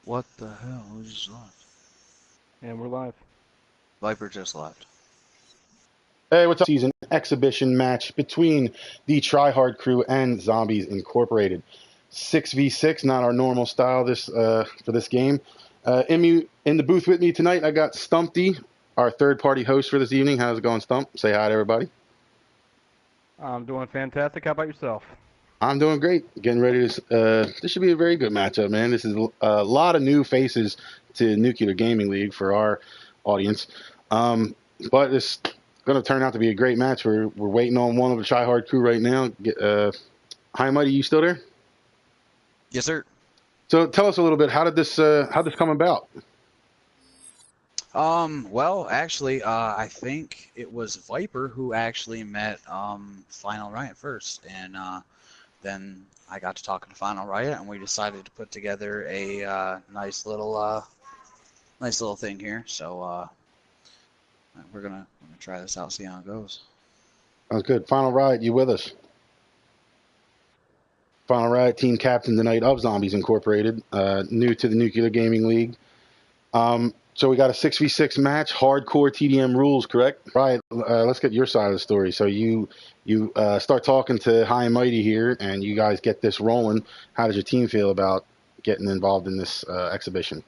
What the hell? Who just left? And we're live. Viper just left. Hey, what's up? Season exhibition match between the Tryhard Crew and Zombies Incorporated. 6v6, not our normal style for this game. In the booth with me tonight, I got Stumpy, our third-party host for this evening. How's it going, Stump? Say hi to everybody. I'm doing fantastic. How about yourself? I'm doing great. Getting ready to. This should be a very good matchup, man. This is a lot of new faces to Nuclear Gaming League for our audience, but it's going to turn out to be a great match. We're waiting on one of the Tryhard Crew right now. Hi, Mighty, you still there? Yes, sir. So tell us a little bit. How did this come about? Well, actually, I think it was Viper who actually met Final Riot first, and then I got to talking to Final Riot, and we decided to put together a nice little thing here. So we're gonna try this out, see how it goes. Sounds good. Final Riot, you with us? Final Riot, team captain tonight of Zombies Incorporated, new to the Nuclear Gaming League. So we got a 6v6 match, hardcore TDM rules, correct? Right. Let's get your side of the story. So you start talking to High and Mighty here, and you guys get this rolling. How does your team feel about getting involved in this exhibition?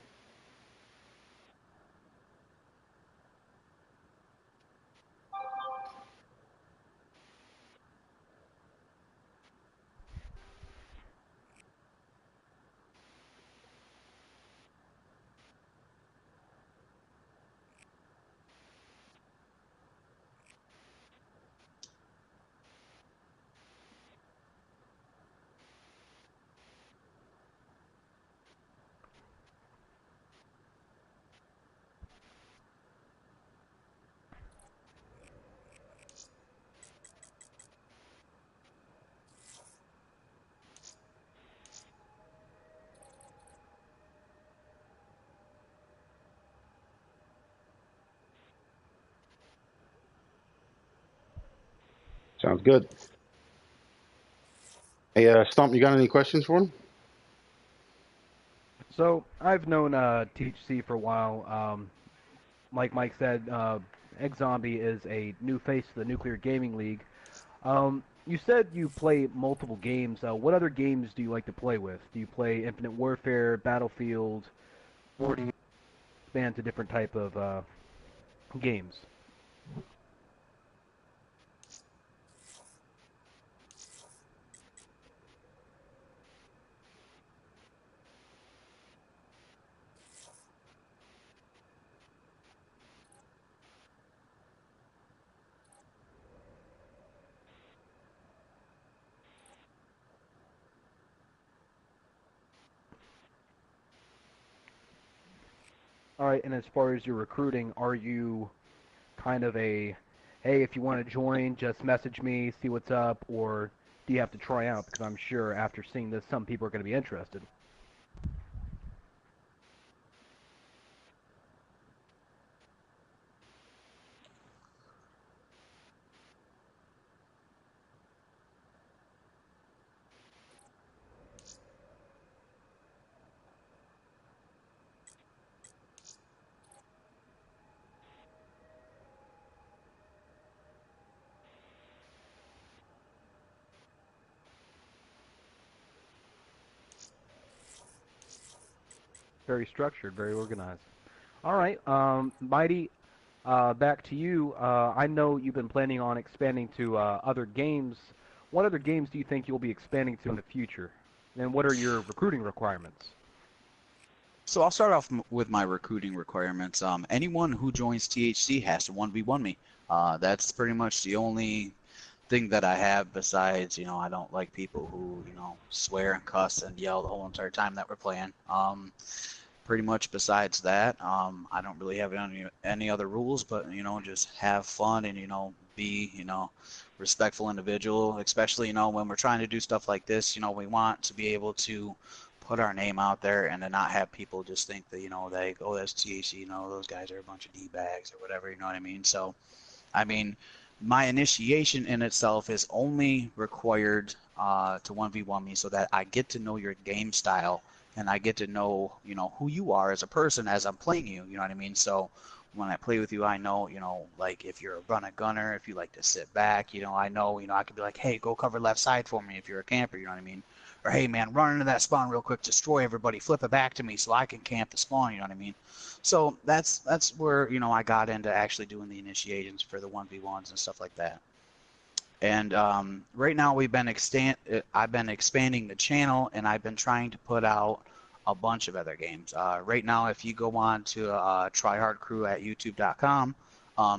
Sounds good. Hey, Stump, you got any questions for him? So I've known THC for a while. Like Mike said, XOMB is a new face to the Nuclear Gaming League. You said you play multiple games. What other games do you like to play with? Do you play Infinite Warfare, Battlefield, or do you expand to different type of games? All right, and as far as your recruiting, are you kind of a, hey, if you want to join, just message me, see what's up, or do you have to try out? Because I'm sure after seeing this, some people are going to be interested. Very structured, very organized. All right, Mighty, back to you. I know you've been planning on expanding to other games. What other games do you think you'll be expanding to in the future? And what are your recruiting requirements? So I'll start off with my recruiting requirements. Anyone who joins THC has to 1v1 me. That's pretty much the only thing that I have besides, I don't like people who, swear and cuss and yell the whole entire time that we're playing. Pretty much besides that, I don't really have any other rules, but, just have fun and, be, respectful individual, especially, when we're trying to do stuff like this, we want to be able to put our name out there and to not have people just think that, oh, that's THC, those guys are a bunch of D-bags or whatever, you know what I mean? So, I mean, my initiation in itself is only required to 1v1 me so that I get to know your game style and I get to know, who you are as a person as I'm playing you. You know what I mean? So when I play with you, I know, like if you're a gunner, if you like to sit back, I know, I could be like, hey, go cover left side for me if you're a camper. You know what I mean? Or hey, man, run into that spawn real quick, destroy everybody, flip it back to me so I can camp the spawn. You know what I mean? So that's where I got into actually doing the initiations for the 1v1s and stuff like that. And right now I've been expanding the channel, and I've been trying to put out a bunch of other games. Right now, if you go on to tryhardcrew at youtube.com,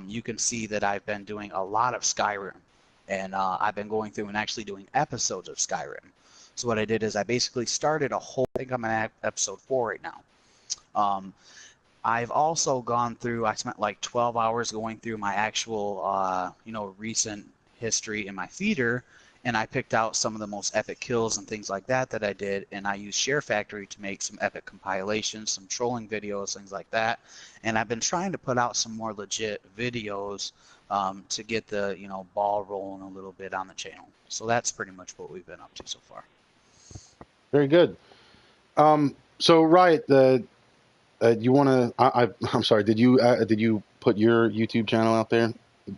you can see that I've been doing a lot of Skyrim, and I've been going through and actually doing episodes of Skyrim. So what I did is I basically started a whole. I think I'm at episode 4 right now. I've also gone through. I spent like 12 hours going through my actual, recent history in my theater, and I picked out some of the most epic kills and things like that I did, and I used Share Factory to make some epic compilations, some trolling videos, things like that. And I've been trying to put out some more legit videos to get the ball rolling a little bit on the channel. So that's pretty much what we've been up to so far. Very good. So Riot, you want to? I'm sorry. Did you put your YouTube channel out there?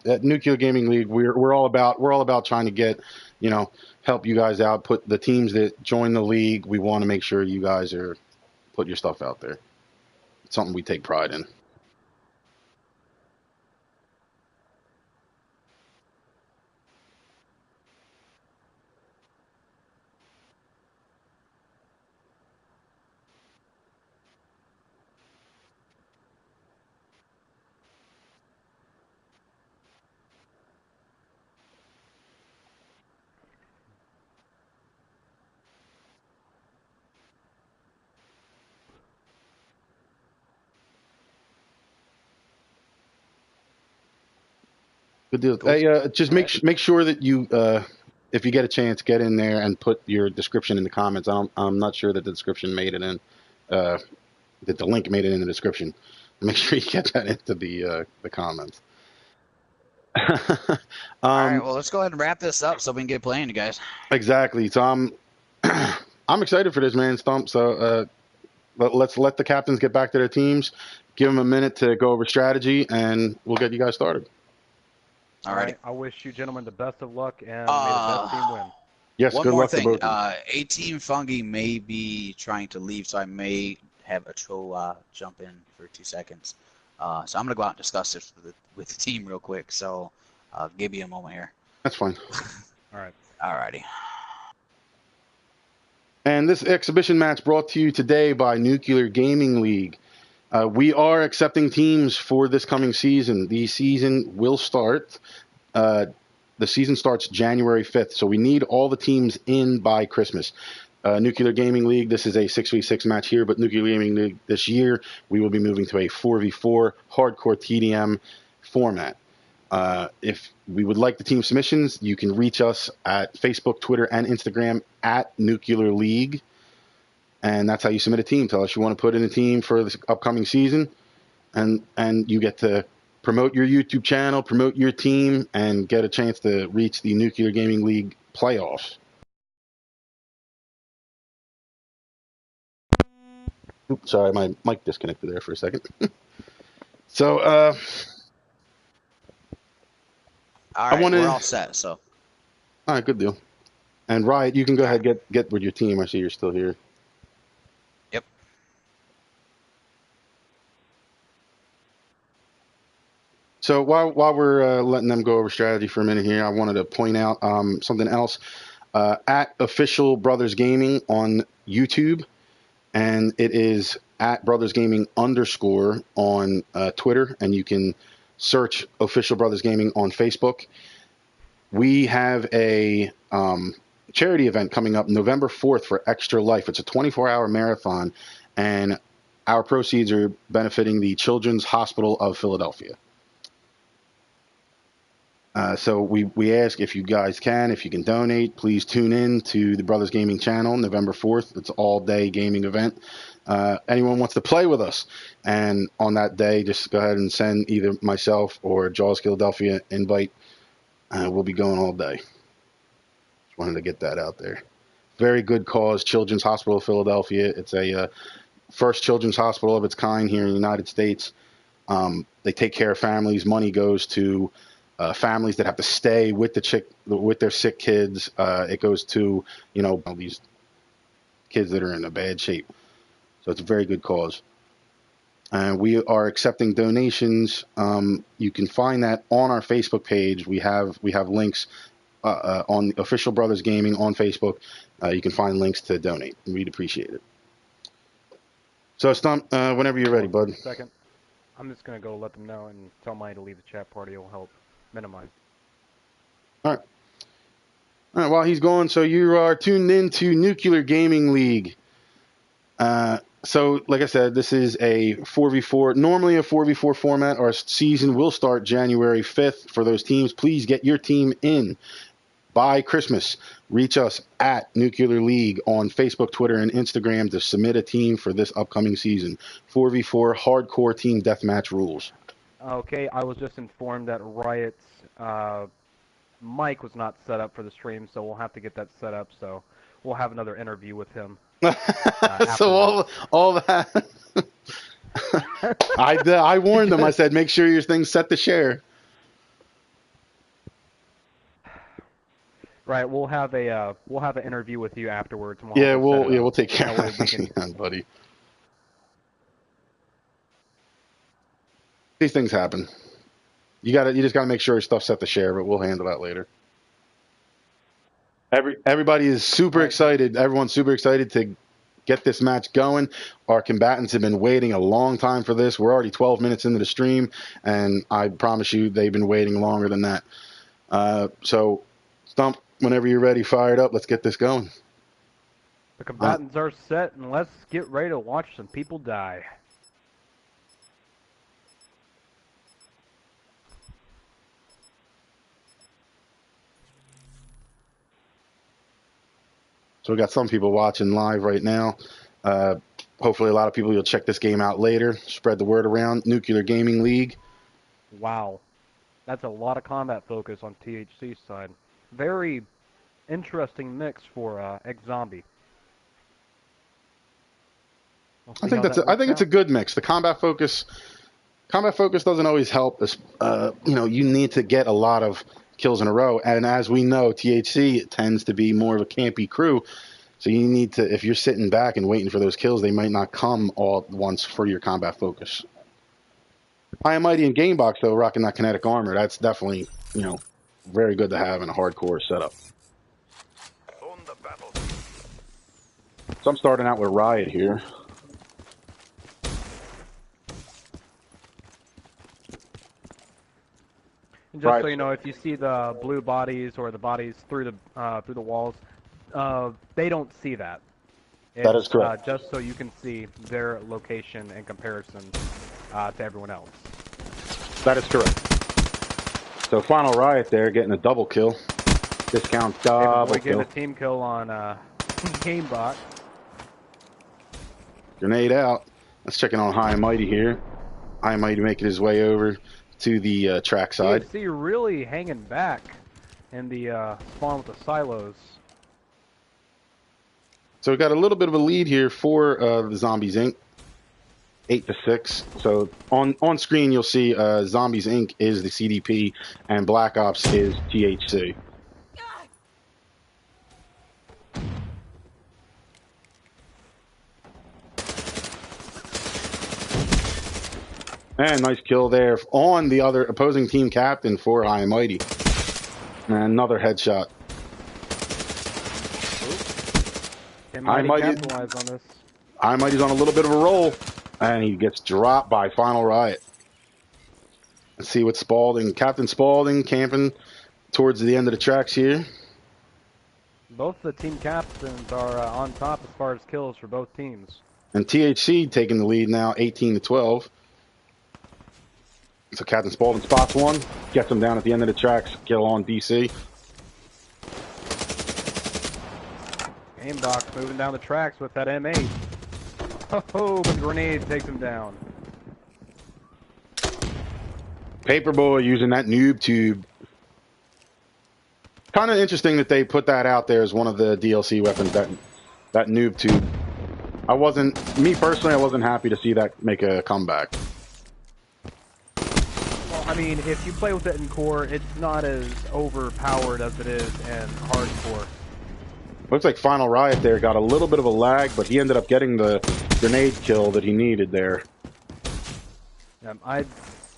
At Nuclear Gaming League, we're all about trying to get, help you guys out. Put the teams that join the league. We want to make sure you guys are put your stuff out there. It's something we take pride in. Good deal. Cool. Hey, just make sure that you, if you get a chance, get in there and put your description in the comments. I'm not sure that the description made it in, that the link made it in the description. Make sure you get that into the comments. All right, well, let's go ahead and wrap this up so we can get playing, you guys. Exactly. So I'm excited for this, man, Stump. So let's let the captains get back to their teams. Give them a minute to go over strategy, and we'll get you guys started. All right. I wish you gentlemen the best of luck, and may the best team win. Yes, one good more luck thing. to both of you. A-Team Fungi may be trying to leave, so I may have a troll jump in for 2 seconds. So I'm going to go out and discuss this with the team real quick. So I'll give you a moment here. That's fine. All right. All righty. And this exhibition match brought to you today by Nuclear Gaming League. We are accepting teams for this coming season. The season will start. The season starts January 5th, so we need all the teams in by Christmas. Nuclear Gaming League, this is a 6v6 match here, but Nuclear Gaming League this year, we will be moving to a 4v4 hardcore TDM format. If we would like the team submissions, you can reach us at Facebook, Twitter, and Instagram at Nuclear League. And that's how you submit a team. Tell us you want to put in a team for this upcoming season, and you get to promote your YouTube channel, promote your team, and get a chance to reach the Nuclear Gaming League playoffs. Oops, sorry, my mic disconnected there for a second. So, all right, we're all set. So, all right, good deal. And Riot, you can go ahead get with your team. I see you're still here. Yep. So while we're letting them go over strategy for a minute here, I wanted to point out something else. At Official Brothers Gaming on YouTube, and it is at Brothers Gaming _ on Twitter, and you can search Official Brothers Gaming on Facebook. We have a charity event coming up November 4th for Extra Life. It's a 24-hour marathon, and our proceeds are benefiting the Children's Hospital of Philadelphia. So we ask if you guys can, if you can donate, please tune in to the Brothers Gaming channel November 4th. It's an all-day gaming event. Anyone wants to play with us, and on that day, just go ahead and send either myself or Jaws Philadelphia invite. We'll be going all day. Just wanted to get that out there. very good cause. Children's Hospital of Philadelphia. It's a first children's hospital of its kind here in the United States. They take care of families. Money goes to families that have to stay with their sick kids. It goes to these kids that are in a bad shape. So it's a very good cause. And we are accepting donations. You can find that on our Facebook page. We have links on Official Brothers Gaming on Facebook. You can find links to donate. We'd appreciate it. So Stump, whenever you're ready, bud. Second. I'm just going to go let them know and tell Mike to leave the chat party. It will help minimize. All right, while he's gone, so you are tuned into Nuclear Gaming League. So, like I said, this is a 4v4, normally a 4v4 format. Our season will start January 5th for those teams. Please get your team in by Christmas. Reach us at Nuclear League on Facebook, Twitter, and Instagram to submit a team for this upcoming season. 4v4 hardcore team deathmatch rules. Okay, I was just informed that Riot's mic was not set up for the stream, so we'll have to get that set up. So we'll have another interview with him. So all that. I warned them. I said, make sure your thing's set to share. Right, we'll have an interview with you afterwards. And we'll take care of that, buddy. These things happen. You just gotta make sure your stuff's set to share, but we'll handle that later. Everybody is super excited. Everyone's super excited to get this match going. Our combatants have been waiting a long time for this. We're already 12 minutes into the stream, and I promise you they've been waiting longer than that. So, Stump, whenever you're ready, fire it up. Let's get this going. The combatants are set, and let's get ready to watch some people die. So we got some people watching live right now. Hopefully a lot of people will check this game out later. Spread the word around. Nuclear Gaming League. Wow. That's a lot of combat focus on THC's side. Very interesting mix for XOMB. I think it's a good mix. The combat focus doesn't always help. You need to get a lot of kills in a row, and as we know, THC tends to be more of a campy crew, so you need to, if you're sitting back and waiting for those kills, they might not come all at once for your combat focus. High and Mighty and Gamebox, though, rocking that kinetic armor, that's definitely, very good to have in a hardcore setup. So I'm starting out with Riot here. And just so you know, if you see the blue bodies or the bodies through the walls, they don't see that. That is correct. Just so you can see their location in comparison to everyone else. That is correct. So final Riot there, getting a double kill. Discount double kill. Getting a team kill on Gamebot. Grenade out. Let's check in on High and Mighty here. High and Mighty making his way over to the track side. THC really hanging back in the spawn with the silos. So we got a little bit of a lead here for the Zombies Inc. 8-6. So on screen you'll see Zombies Inc. is the CDP and Black Ops is THC. And nice kill there on the other opposing team captain for High and Mighty. And another headshot. High and Mighty's on a little bit of a roll. And he gets dropped by Final Riot. Let's see what Captain Spaulding camping towards the end of the tracks here. Both the team captains are on top as far as kills for both teams. And THC taking the lead now, 18-12. So Captain Spaulding spots one, gets him down at the end of the tracks, kill on DC. Gamebox moving down the tracks with that M8. Oh, the grenade takes him down. Paperboy using that noob tube. Kind of interesting that they put that out there as one of the DLC weapons, that noob tube. Me personally, I wasn't happy to see that make a comeback. Well, I mean, if you play with it in core, it's not as overpowered as it is in hardcore. Looks like Final Riot there got a little bit of a lag, but he ended up getting the grenade kill that he needed there. I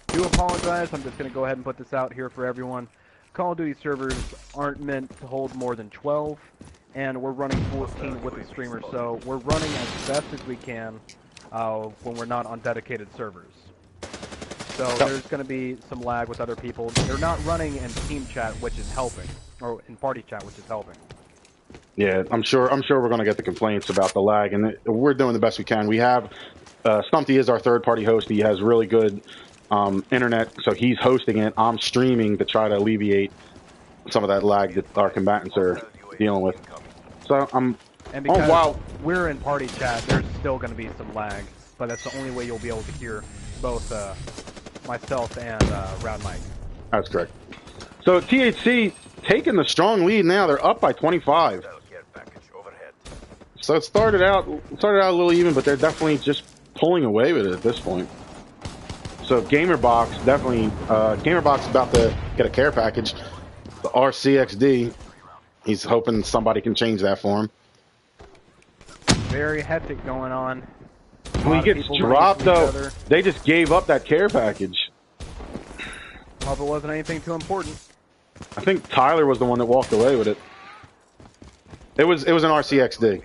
do apologize. I'm just going to go ahead and put this out here for everyone. Call of Duty servers aren't meant to hold more than 12, and we're running 14 with the streamer, so we're running as best as we can when we're not on dedicated servers. So there's going to be some lag with other people. They're not running in team chat, which is helping, or in party chat, which is helping. Yeah, I'm sure we're going to get the complaints about the lag, and we're doing the best we can. We have Xombie is our third-party host. He has really good internet, so he's hosting it. I'm streaming to try to alleviate some of that lag that our combatants are dealing with. So and because we're in party chat, there's still going to be some lag, but that's the only way you'll be able to hear both myself and Round Mike. That's correct. So THC taking the strong lead now. They're up by 25. So it started out a little even, but they're definitely just pulling away with it at this point. So Gamerbox definitely, Gamerbox is about to get a care package. The RCXD, he's hoping somebody can change that for him. Very hectic going on. When he gets dropped though, they just gave up that care package. Hope it wasn't anything too important. I think Tyler was the one that walked away with it. It was an RCXD.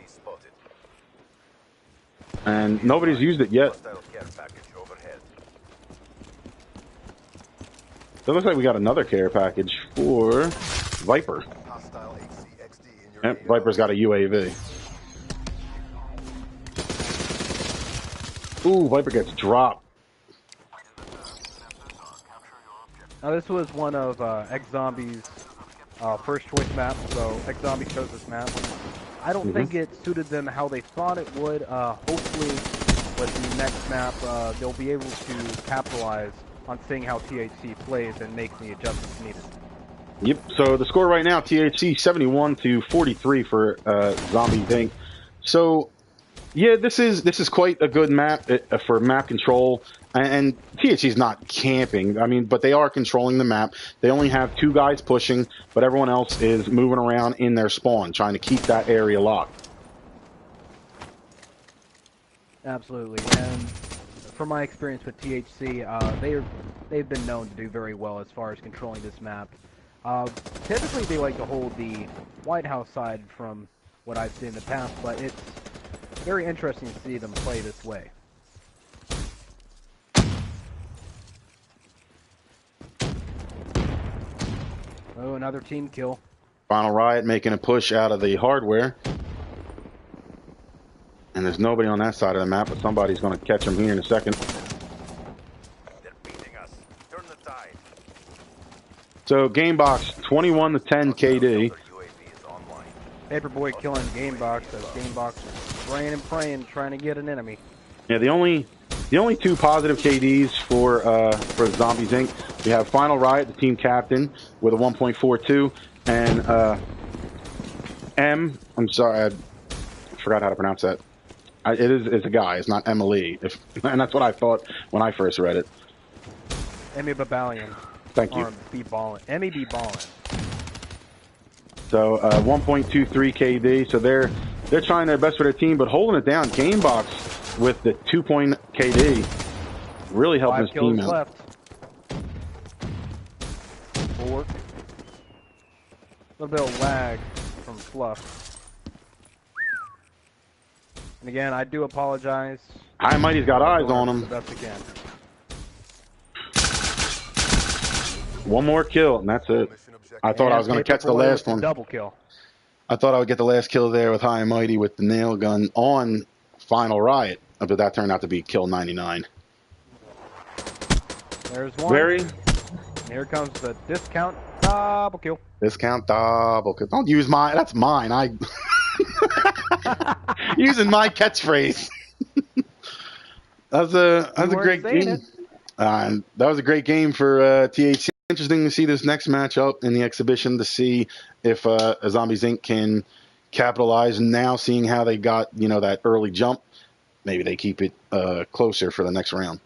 And nobody's used it yet. So it looks like we got another care package for Viper. Yep, Viper's got a UAV. Ooh, Viper gets dropped. Now this was one of XOMB's first choice maps, so XOMB chose this map. I don't think it suited them how they thought it would. Hopefully with the next map, they'll be able to capitalize on seeing how THC plays and make the adjustments needed. Yep, so the score right now, THC 71 to 43 for Xombie Inc. So yeah, this is quite a good map for map control, and THC's not camping. I mean, but they are controlling the map. They only have 2 guys pushing, but everyone else is moving around in their spawn, trying to keep that area locked. Absolutely, and from my experience with THC, they've been known to do very well as far as controlling this map. Typically, they like to hold the White House side from what I've seen in the past, but it's very interesting to see them play this way. Oh, another team kill. Final Riot making a push out of the hardware. And there's nobody on that side of the map, but somebody's going to catch them here in a second. They're beating us. Turn the tide. So Gamebox 21 to 10 KD. Paperboy killing Gamebox as Gamebox is praying and praying, trying to get an enemy. Yeah, the only 2 positive KDs for Zombies Inc. We have Final Riot, the team captain, with a 1.42, and I'm sorry, I forgot how to pronounce that. It's a guy. It's not Emily. And that's what I thought when I first read it. Emmy Babalion. Thank you. Or B Ballin. Emmy B Ballin. So 1.23 KD. So they're trying their best for their team, but holding it down. Gamebox with the 2-point KD, really helping his team out. 5 kills left. 4. A little bit of lag from Fluff. And again, I do apologize. High Mighty's got eyes on him. The best again. One more kill, and that's it. I thought I was going to catch the last one. Double kill. I thought I would get the last kill there with High and Mighty with the nail gun on Final Riot, but that turned out to be kill 99. There's one. Here comes the discount double kill. Discount double kill. Don't use mine. That's mine. Using my catchphrase. That was a great game. That was a great game for THC. Interesting to see this next matchup in the exhibition to see if Zombies Inc. can capitalize now, seeing how they got, that early jump. Maybe they keep it closer for the next round.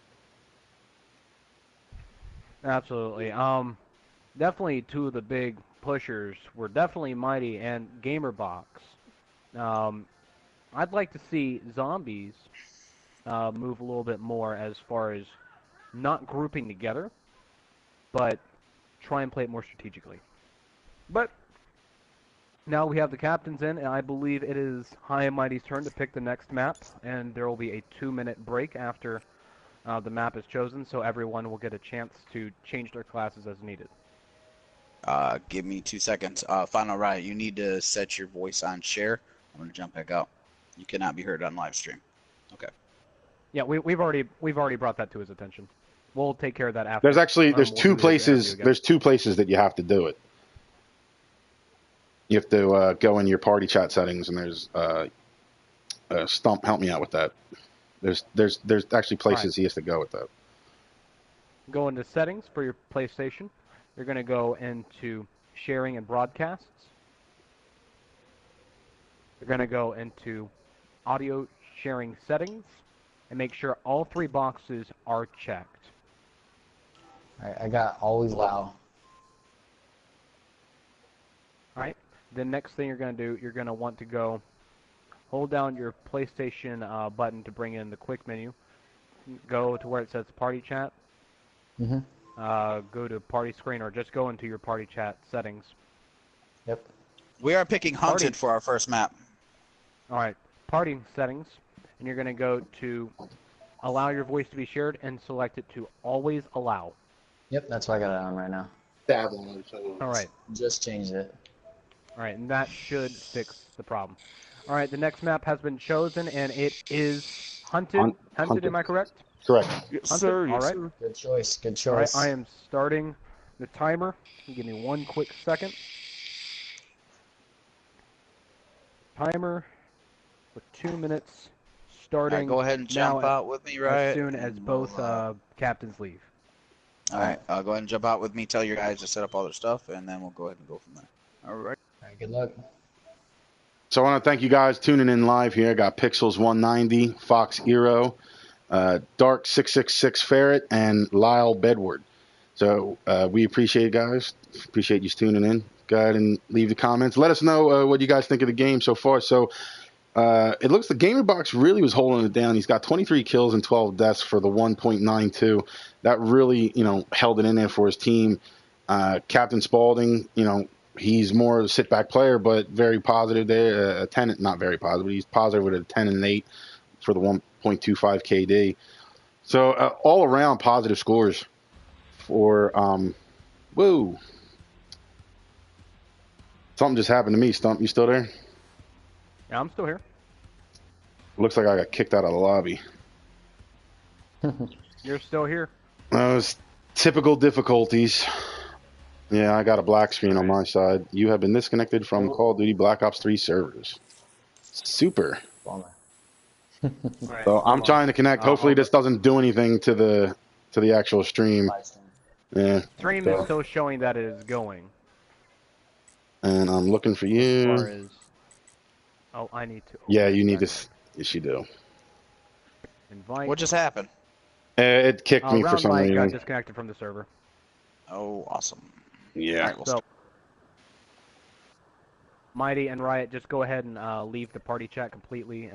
Absolutely. Definitely two of the big pushers were definitely Mighty and Gamerbox. I'd like to see Zombies move a little bit more as far as not grouping together, but try and play it more strategically. But now we have the captains in, and I believe it is High and Mighty's turn to pick the next map, and there will be a 2-minute break after the map is chosen, so everyone will get a chance to change their classes as needed. Give me 2 seconds. Final Riot, you need to set your voice on share. I'm going to jump back out. You cannot be heard on live stream. Okay. Yeah, we've already brought that to his attention. We'll take care of that after. There's two places that you have to do it. You have to go in your party chat settings, and there's Stump. Help me out with that. There's actually places he has to go with that. Go into settings for your PlayStation. You're going to go into sharing and broadcasts. You're going to go into audio sharing settings and make sure all 3 boxes are checked. Alright, I got always allow. Alright, the next thing you're going to do, you're going to want to go hold down your PlayStation button to bring in the quick menu. Go to where it says party chat. Go to party screen, or just go into your party chat settings. Yep. We are picking Hunted for our first map. Alright, party settings, and you're going to go to allow your voice to be shared and select it to always allow. Yep, that's what I got it on right now. Alright. Just changed it. Alright, and that should fix the problem. Alright, the next map has been chosen, and it is Hunted. Hunted, am I correct? Correct. Yes, Hunted? sir. Yes, Alright. sir. Good choice. Good Alright, choice. I am starting the timer. Give me 1 quick second. Timer for 2 minutes, starting All right, go ahead and jump out with me, right? as soon as both captains leave. All right, go ahead and jump out with me. Tell your guys to set up all their stuff, and then we'll go ahead and go from there. All right. Alright, good luck. So I want to thank you guys tuning in live here. I got Pixels 190, Fox Eero, Dark 666 Ferret, and Lyle Bedward. So we appreciate it, guys. Appreciate you tuning in. Go ahead and leave the comments. Let us know what you guys think of the game so far. So it looks the Gamerbox really was holding it down. He's got 23 kills and 12 deaths for the 1.92. That really, held it in there for his team. Captain Spaulding, he's more of a sit-back player, but very positive there. A 10, not very positive, but he's positive with a 10 and an 8 for the 1.25 KD. So all around positive scores for woo. Something just happened to me. Stump, you still there? Yeah, I'm still here. Looks like I got kicked out of the lobby. You're still here. Those typical difficulties. Yeah, I got a black screen on my side. You have been disconnected from Call of Duty Black Ops 3 servers. Super. Bummer. Right, So I'm trying to connect. Hopefully this doesn't do anything to the actual stream. Yeah. Stream is still showing that it is going. And I'm looking for As you. far as, oh, I need to. Yeah, you need to. Yes, you do. Invite. What just happened? It kicked me for Round some Mike got reason. disconnected from the server. Oh, awesome. Yeah. All right, we'll So, Mighty and Riot, just go ahead and leave the party chat completely.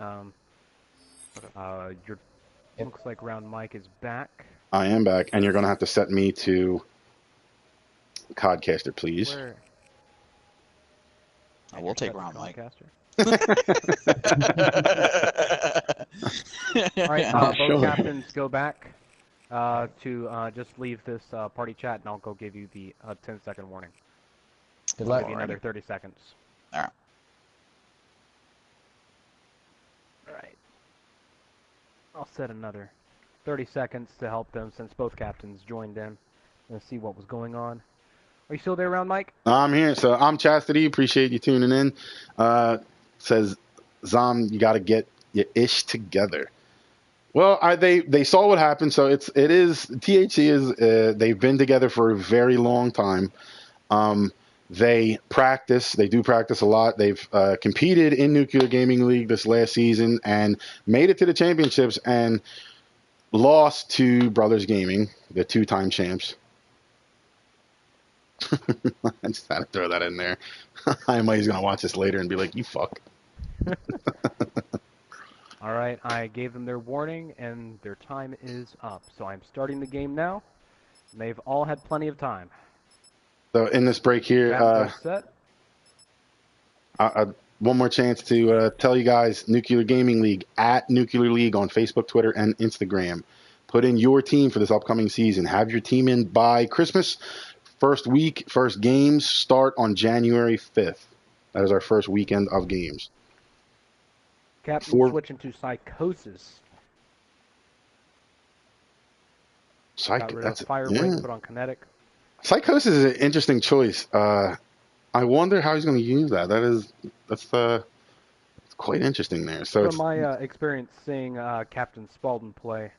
Looks like Round Mike is back. I am back, and you're going to have to set me to Codcaster, please. Where? we'll take Round Mike. Comcaster. All right, both captains go back to just leave this party chat, and I'll go give you the 10-second warning. Good I'll luck. give you another 30 seconds. All right. All right. I'll set another 30 seconds to help them since both captains joined in and see what was going on. Are you still there, Round Mike? I'm here. So I'm Chastity. Appreciate you tuning in. Says, Zom, you got to get your ish together. Well, they saw what happened, so it is THC is they've been together for a very long time. They do practice a lot. They've competed in Nuclear Gaming League this last season and made it to the championships and lost to Brothers Gaming, the two-time champs. I just had to throw that in there. I might he's gonna watch this later and be like, "You fuck." All right, I gave them their warning, and their time is up. So I'm starting the game now. And they've all had plenty of time. So in this break here, Set. one more chance to tell you guys, Nuclear Gaming League, at Nuclear League on Facebook, Twitter, and Instagram. Put in your team for this upcoming season. Have your team in by Christmas. First games start on January 5th. That is our first weekend of games. Captain switching to Psychosis. That's fire break, put on Kinetic. Psychosis is an interesting choice. I wonder how he's going to use that. That's quite interesting there. So from my experience seeing Captain Spaulding play,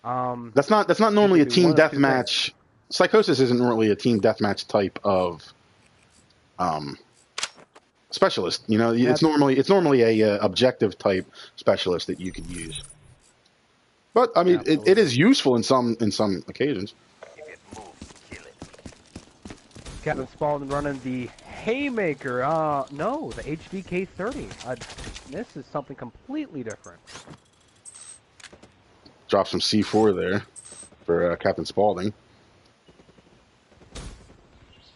that's not normally a team deathmatch. Psychosis isn't really a team deathmatch type of specialist. You know, it's normally a objective type specialist that you could use. But I mean, it is useful in some occasions. Captain Spaulding running the Haymaker. No, the HVK 30. This is something completely different. Drop some C4 there for Captain Spaulding.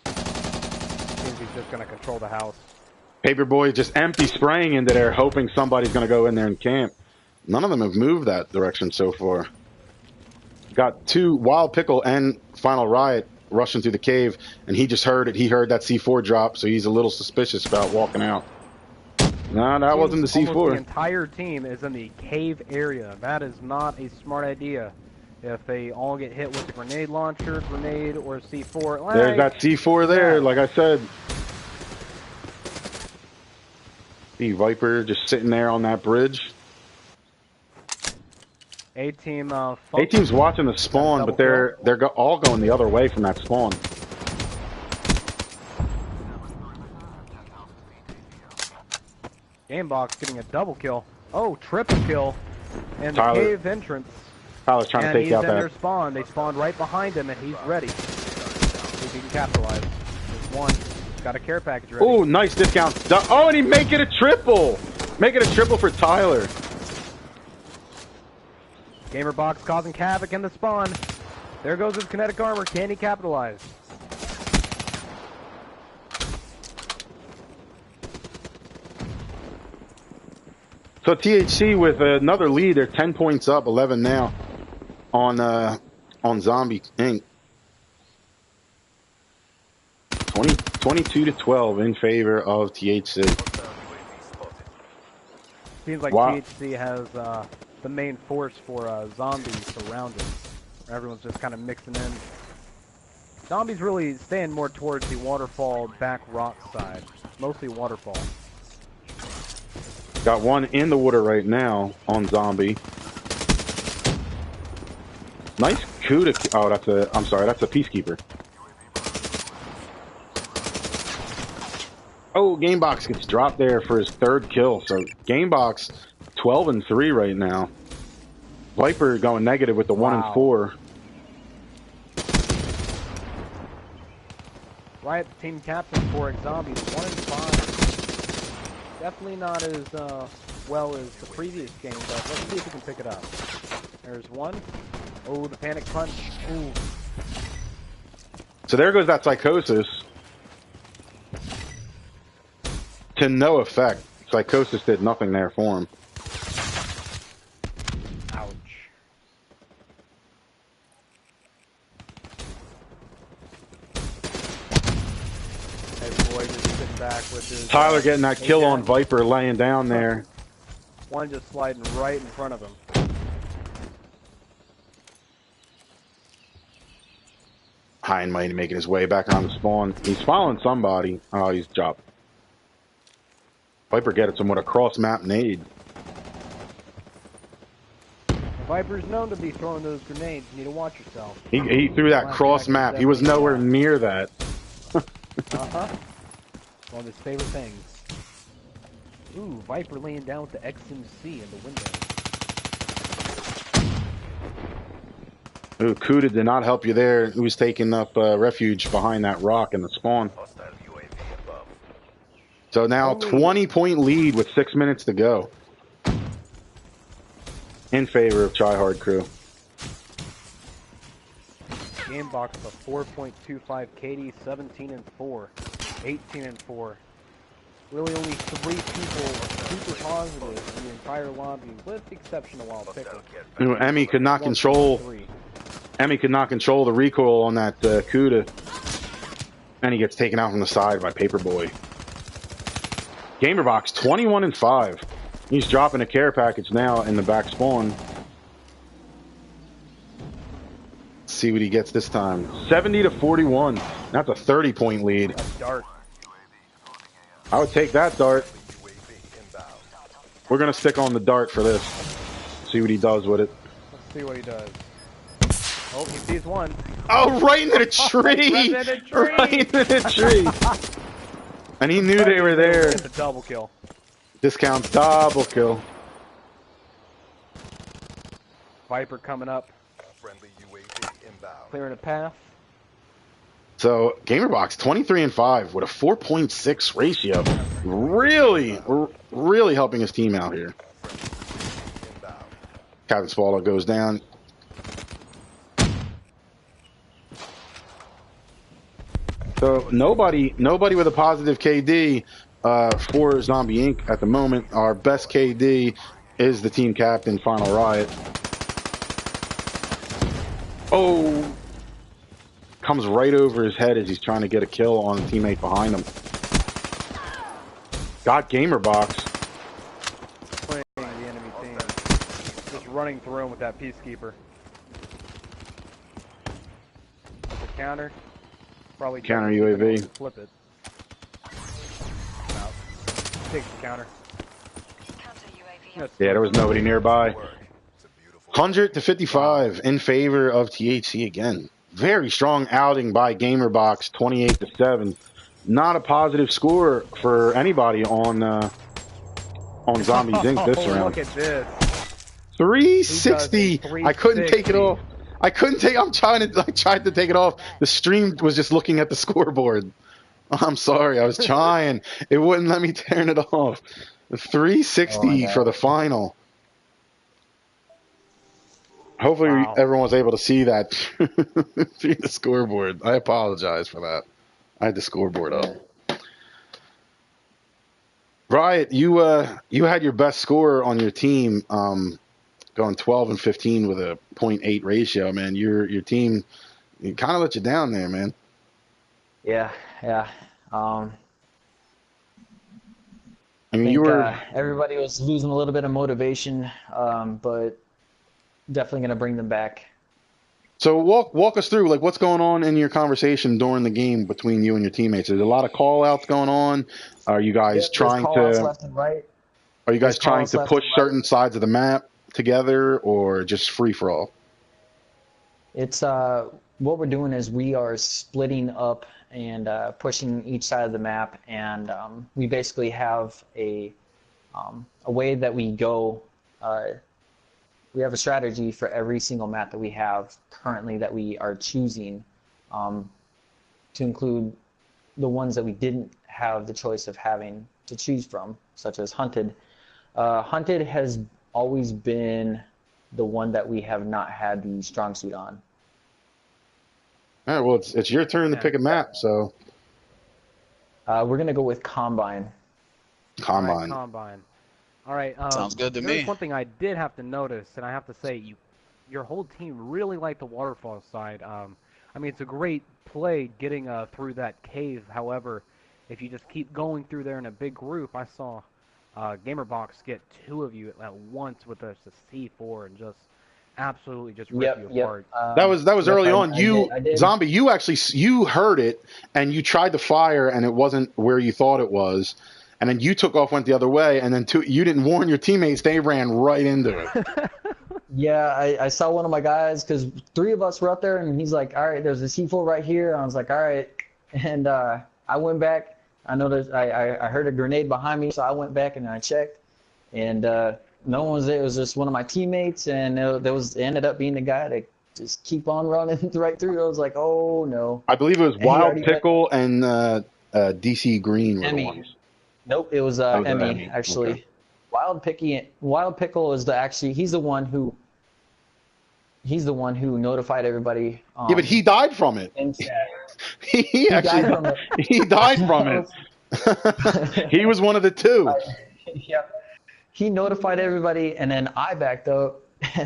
Seems he's just going to control the house. Paperboy just empty spraying into there, hoping somebody's going to go in there and camp. None of them have moved that direction so far. Got two, Wild Pickle and Final Riot, rushing through the cave, and he just heard it. He heard that C4 drop, so he's a little suspicious about walking out. No, that wasn't the C4. The entire team is in the cave area. That is not a smart idea. If they all get hit with a grenade launcher, grenade, or C4. There's that C4 there, like I said. See Viper just sitting there on that bridge. A-team's watching the spawn, but they're all going the other way from that spawn. Gamebox getting a double kill. Oh, triple kill. And the cave entrance. Tyler's trying to take out that. Their spawn. They spawned right behind him, and he's ready. See if he can capitalize. There's one. He's got a care package ready. Oh, nice discount. Oh, and he make it a triple. Make it a triple for Tyler. Gamerbox causing havoc in the spawn. There goes his kinetic armor. Can he capitalize? So THC with another lead. They're 10 points up, 11 now on Xombie Inc. 22 to 12 in favor of THC. Seems like THC has the main force for zombies surrounded. Everyone's just kind of mixing in. Zombies really staying more towards the waterfall back rock side. Mostly waterfall. Got one in the water right now on Xombie. Nice coup to... Oh, that's a Peacekeeper. Oh, Gamebox gets dropped there for his third kill. So Gamebox 12 and 3 right now. Viper going negative with the 1 and 4. Right, team captain for Xombies, 1 and 5. Definitely not as well as the previous game, but let's see if we can pick it up. There's one. Oh, the panic punch. Ooh. So there goes that Psychosis. To no effect. Psychosis did nothing there for him. Ouch. Hey, boy, just sitting back with his... Tyler getting that kill on Viper, laying down there. One just sliding right in front of him. High and Mighty making his way back on the spawn. He's following somebody. Oh, he's dropped. Viper gets him with a cross-map nade. Viper's known to be throwing those grenades. You need to watch yourself. He threw that cross map. He was nowhere near that. Uh-huh. One of his favorite things. Ooh, Viper laying down with the XOMB in the window. Ooh, Kuda did not help you there. He was taking up refuge behind that rock in the spawn. Hostile UAV above. So now 20-point lead with 6 minutes to go. In favor of Try Hard Crew. Game box of 4.25 KD, 17-4, 18-4. Really only 3 people are super positive in the entire lobby, with the exception of Wild Pickle. Ooh, Emmy could not control. Emmy could not control the recoil on that Kuda. And he gets taken out from the side by Paperboy. Gamerbox 21-5. He's dropping a care package now in the back spawn. Let's see what he gets this time. 70-41. That's a 30-point lead. A dart. I would take that dart. We're going to stick on the dart for this. See what he does with it. Let's see what he does. Oh, he sees one. Oh, right into the tree! Right into the tree! And he knew they were there. It's a double kill. Discount double kill. Viper coming up. Friendly UAV inbound. Clearing a path. So, Gamerbox 23-5 with a 4.6 ratio. Really helping his team out here. Captain Swallow goes down. So nobody with a positive KD for Zombie Inc. at the moment. Our best KD is the team captain, Final Riot. Oh, comes right over his head as he's trying to get a kill on a teammate behind him. Got Gamerbox. Playing the enemy team. Just running through him with that Peacekeeper. That's a counter. Probably Counter UAV. Flip it. Out. Takes the counter. Yeah, there was nobody nearby. 100-55 in favor of THC again. Very strong outing by Gamerbox, 28-7. Not a positive score for anybody on Zombies Inc. this round. Look at this. 360. I couldn't take it off. I couldn't take. I tried to take it off. The stream was just looking at the scoreboard. I'm sorry. I was trying. It wouldn't let me turn it off. 360 for the final. Hopefully everyone was able to see that through the scoreboard. I apologize for that. I had the scoreboard up. Riot, you had your best score on your team, going 12-15 with a 0.8 ratio. Man, your team kind of let you down there, man. Yeah. I mean, everybody was losing a little bit of motivation, but definitely going to bring them back. So walk us through, like, what's going on in your conversation during the game between you and your teammates. There's a lot of call outs going on. Are you guys trying to left and right. Are you guys trying to push certain sides of the map together, or just free for all? It's what we're doing is we are splitting up and pushing each side of the map, and we basically have a way that we go. We have a strategy for every single map that we have currently that we are choosing, to include the ones that we didn't have the choice of having to choose from, such as Hunted. Hunted has always been the one that we have not had the strong suit on. All right, well, it's your turn to pick a map, so. We're going to go with Combine. Combine. All right, Combine. All right. Sounds good to me. There's one thing I did have to notice, and I have to say, your whole team really liked the waterfall side. I mean, it's a great play getting through that cave. However, if you just keep going through there in a big group, I saw Gamerbox get 2 of you at once with a C4 and just absolutely just rip you apart. That was early on. I did. Zombie, you heard it and you tried to fire and it wasn't where you thought it was. And then you took off, went the other way, and then you didn't warn your teammates. They ran right into it. Yeah, I saw one of my guys because three of us were up there, and he's like, "All right, there's a C4 right here." I was like, "All right," and I went back. I noticed I heard a grenade behind me, so I went back and I checked, and no one was there. It was just one of my teammates, and it ended up being the guy that just keep on running right through. I was like, "Oh no!" I believe it was And he Wild already went. Pickle and DC Green were the Emmy. ones. Nope, it was That was Emmy Emmy. Okay. actually. Wild Pickle is he's the one who notified everybody. Yeah, but he died from it. In chat. He He actually died from it. he died from I it. was- He was one of the two. yeah. He notified everybody, and then I backed up,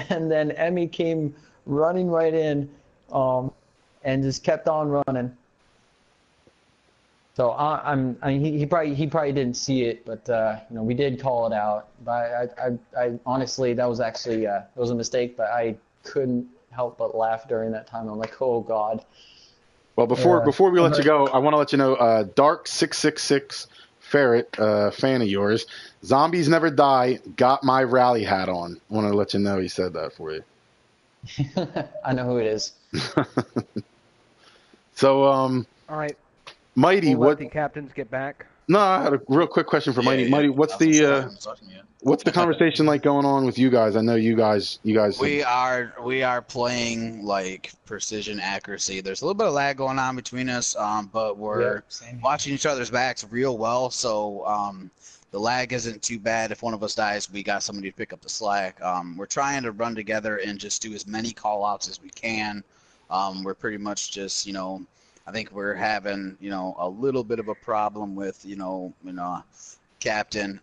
and then Emmy came running right in, and just kept on running. So I mean, he probably didn't see it, but we did call it out. But I honestly, that was actually it was a mistake, but I couldn't help but laugh during that time. I'm like, oh God. Well, before we let you But go, I want to let you know, Dark666 Ferret, fan of yours, Zombies Never Die, got my rally hat on. I want to let you know he said that for you. I know who it is. So, All right, Mighty, we'll let what? the captains get back. No, I had a real quick question for Mighty. Yeah, Mighty, yeah. what's I was gonna say, I the haven't talked to you yet. what's the conversation like going on with you guys? I know you guys. We are playing like precision accuracy. There's a little bit of lag going on between us, but we're Yep, same. watching each other's backs real well. So the lag isn't too bad. If one of us dies, we got somebody to pick up the slack. We're trying to run together and just do as many call outs as we can. We're pretty much just, I think we're having, a little bit of a problem with, Captain,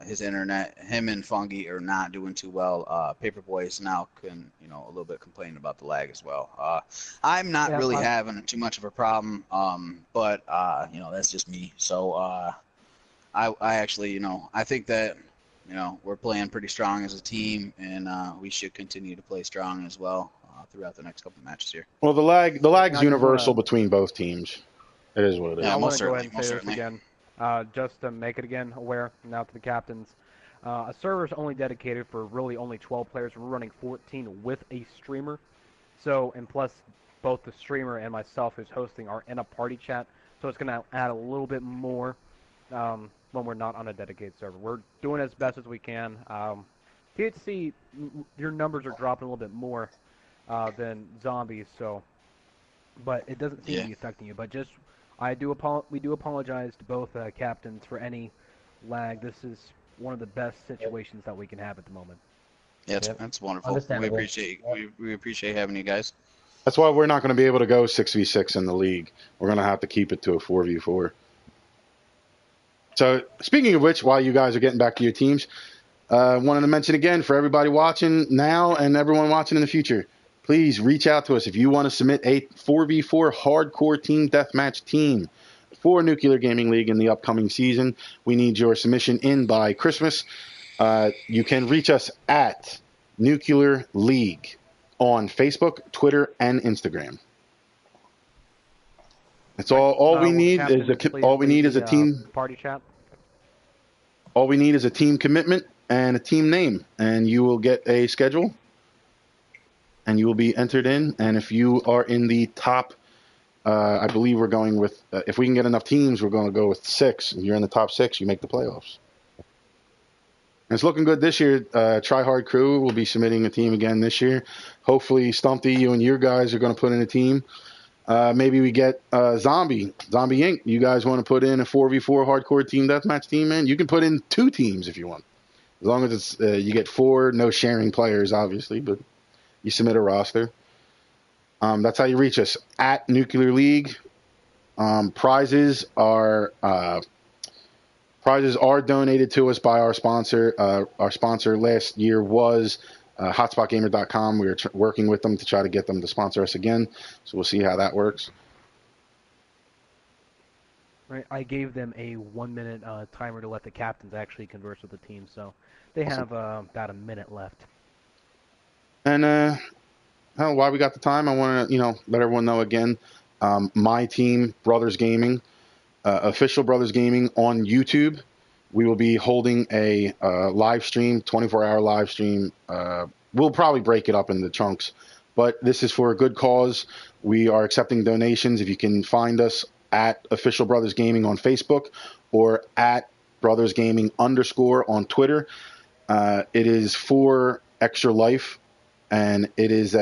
his internet, him and Fungi are not doing too well. Paperboy is now a little bit complaining about the lag as well. I'm not Yeah, really having too much of a problem, but that's just me. So I actually, I think that we're playing pretty strong as a team, and we should continue to play strong as well throughout the next couple of matches here. Well, the lag's I just universal wanna- between both teams. It is what it is. Yeah, I want most to go ahead certainly, and most say this certainly. again, just to make it again aware now to the captains. A server is only dedicated for really only 12 players. We're running 14 with a streamer. So, and plus, both the streamer and myself who's hosting are in a party chat. So it's going to add a little bit more when we're not on a dedicated server. We're doing as best as we can. THC, your numbers are dropping a little bit more than zombies, so, but it doesn't seem to be affecting you. But just, we do apologize to both captains for any lag. This is one of the best situations that we can have at the moment. Yeah, Yep. that's wonderful. Understandable. We appreciate having you guys. That's why we're not going to be able to go 6v6 in the league. We're going to have to keep it to a 4v4. So, speaking of which, while you guys are getting back to your teams, wanted to mention again for everybody watching now and everyone watching in the future, please reach out to us if you want to submit a 4v4 hardcore team deathmatch team for Nuclear Gaming League in the upcoming season. We need your submission in by Christmas. You can reach us at Nuclear League on Facebook, Twitter, and Instagram. That's all we need is a team. Party chat. All we need is a team commitment and a team name, and you will get a schedule, and you will be entered in. And if you are in the top, I believe we're going with, if we can get enough teams, we're going to go with 6. If you're in the top 6, you make the playoffs. And it's looking good this year. Try Hard Crew will be submitting a team again this year. Hopefully, Stumpy, you and your guys are going to put in a team. Maybe we get Xombie Inc. You guys want to put in a 4v4 hardcore team deathmatch team, man? You can put in 2 teams if you want. As long as it's you get 4, no sharing players, obviously, but you submit a roster. That's how you reach us, at Nuclear League. Prizes are donated to us by our sponsor. Our sponsor last year was hotspotgamer.com. We were working with them to try to get them to sponsor us again, so we'll see how that works. Right, I gave them a 1-minute timer to let the captains actually converse with the team, so they have about a minute left. And while we got the time, I want to let everyone know again, my team, Brothers Gaming, official Brothers Gaming on YouTube. We will be holding a live stream, 24-hour live stream, we'll probably break it up into chunks. But this is for a good cause. We are accepting donations. If you can find us at Official Brothers Gaming on Facebook or at Brothers Gaming _ on Twitter. It is for Extra Life, and it is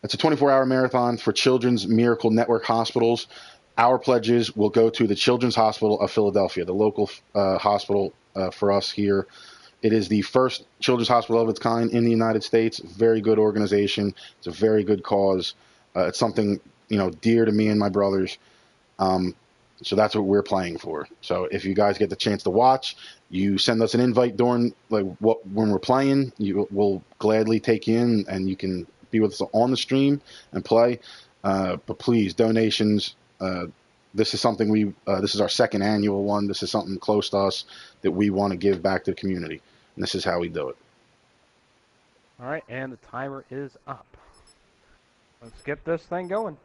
it's a 24-hour marathon for Children's Miracle Network hospitals. Our pledges will go to the Children's Hospital of Philadelphia, the local hospital for us here. It is the first children's hospital of its kind in the United States. Very good organization. It's a very good cause. It's something, dear to me and my brothers. So that's what we're playing for. So if you guys get the chance to watch, you send us an invite during when we're playing. We'll gladly take you in, and you can be with us on the stream and play. But please, donations. This is something this is our second annual one. This is something close to us that we want to give back to the community. And this is how we do it. All right, and the timer is up. Let's get this thing going.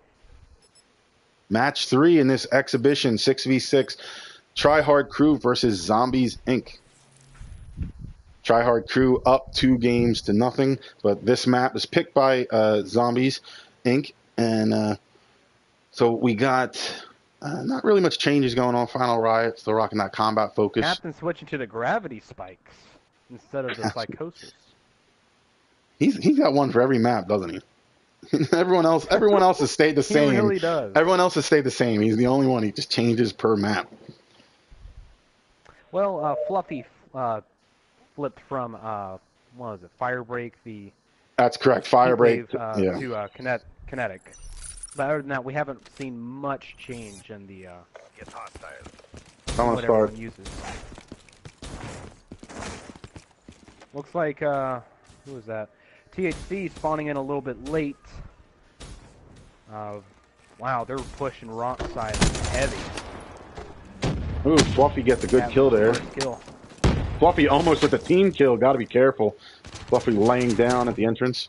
Match 3 in this exhibition, 6v6, Tryhard Crew versus Zombies Inc. Tryhard Crew up 2-0, but this map is picked by Zombies Inc. And so we got not really much changes going on. Final Riot still rocking that combat focus. Captain switching to the gravity spikes instead of the psychosis. He's got one for every map, doesn't he? Everyone else has stayed the same. He really does. Everyone else has stayed the same. He's the only one. He just changes per map. Well, Fluffy flipped from what was it? Firebreak That's correct. Firebreak to kinetic. But other than that, we haven't seen much change in the Get hostile. what everyone uses. Looks like who was that? THC spawning in a little bit late. Wow, they're pushing rock side heavy. Ooh, Fluffy gets a good kill there. Kill. Fluffy almost with a team kill. Got to be careful. Fluffy laying down at the entrance.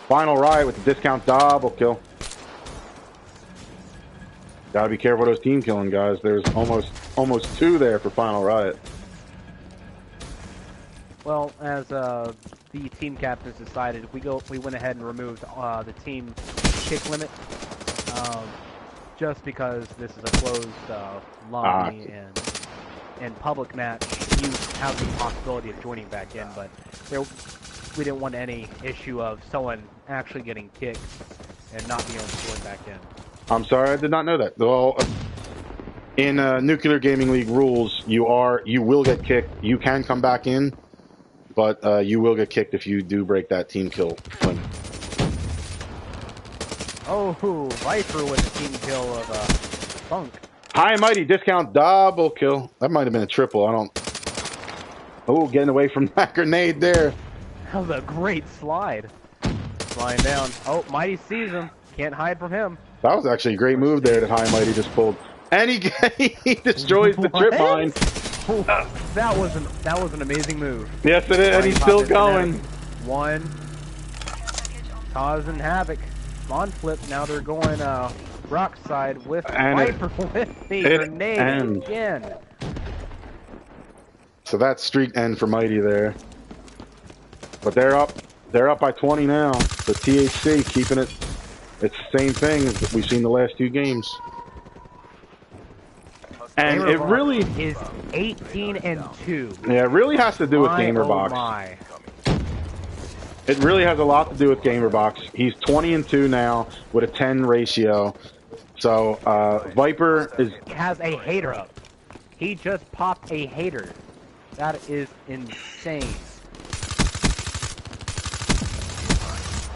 Final Riot with the discount double kill. Got to be careful with those team killing guys. There's almost 2 there for Final Riot. Well, as the team captains decided, we went ahead and removed the team kick limit, just because this is a closed lobby and public match. You have the possibility of joining back in, but we didn't want any issue of someone actually getting kicked and not being able to join back in. I'm sorry, I did not know that. Well, in Nuclear Gaming League rules, you will get kicked. You can come back in, but you will get kicked if you do break that team kill limit. Oh, Viper with the team kill of Funk. High and Mighty discount double kill. That might have been a triple. Oh, getting away from that grenade there. That was a great slide. Flying down. Oh, Mighty sees him. Can't hide from him. That was actually a great move there that High and Mighty just pulled. And he destroys the trip mine. That was an amazing move. Yes, it is, and he's still going. One, causing havoc. Spawn flip. Now they're going rock side with Viper with the grenade again. So that's streak end for Mighty there. But they're up by 20 now. The THC keeping it. It's the same thing as we've seen the last 2 games. And it really is 18-2. Yeah, it really has to do with GamerBox. Oh my. It really has a lot to do with GamerBox. He's 20-2 now with a 10 ratio. So Viper has a hater up. He just popped a hater. That is insane.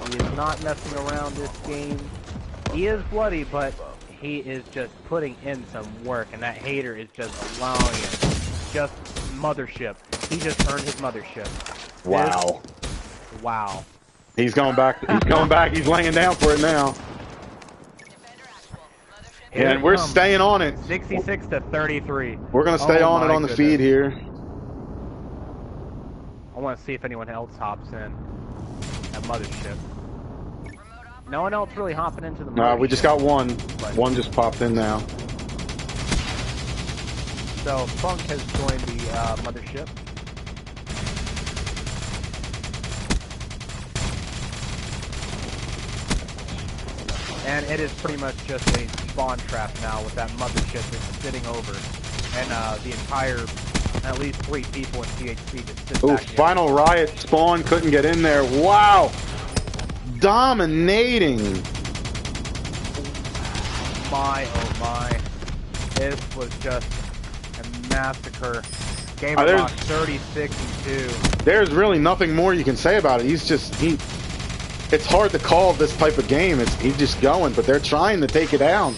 He is not messing around this game. He is bloody, but he is just putting in some work, and that hater is just allowing it. Just mothership. He just earned his mothership. Wow. Wow. He's going back. He's going back. He's laying down for it now. And we're staying on it. 66-33. We're going to stay on it on the feed here. I want to see if anyone else hops in. That mothership. No one else really hopping into the mothership. We just got one. One just popped in now. So Funk has joined the mothership. And it is pretty much just a spawn trap now with that mothership just sitting over. And the entire, at least 3 people in THC just sit Ooh, back here. final riot spawn couldn't get in there. Wow. Dominating. My, oh my. This was just a massacre. Game there's- box 36-2. There's really nothing more you can say about it. It's hard to call this type of game. He's just going, but they're trying to take it down.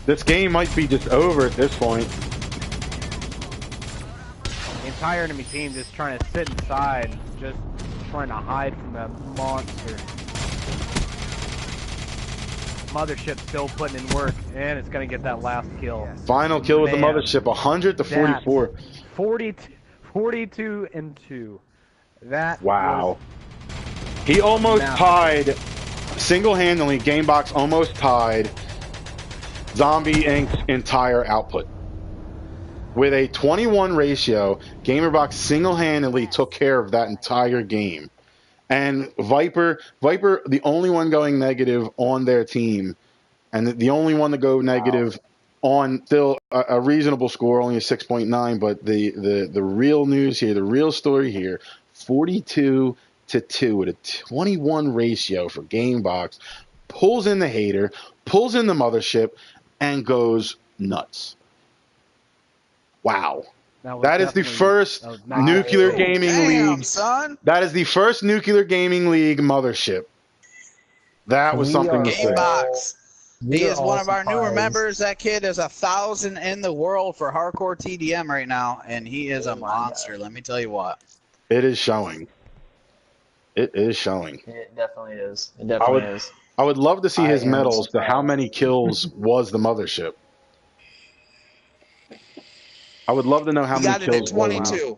This game might be just over at this point. The entire enemy team just trying to sit inside, just trying to hide from that monster. Mothership still putting in work, and it's going to get that last kill. Final kill with the Man. mothership, 100 to 44. 42-2. That Wow. He almost tied, single-handedly, Gamebox almost tied Xombie Inc.'s entire output. With a 21 ratio, GamerBox single-handedly took care of that entire game. And Viper, the only one going negative on their team, and the only one to go negative on still a reasonable score, only a 6.9. But the real news here, the real story here, 42-2 with a 21 ratio for GameBox, pulls in the hater, pulls in the mothership, and goes nuts. Wow. That is the first nuclear gaming league. Son. That is the first nuclear gaming league mothership. That was something to say. Gamebox. He is all one of our newer surprised. members. That kid is 1,000 in the world for hardcore TDM right now, and he is a monster. Let me tell you what. It is showing. It is showing. It definitely is. It definitely is. I would love to see his I am medals to how surprised. many kills was the mothership. I would love to know how He many got it at kills was 22.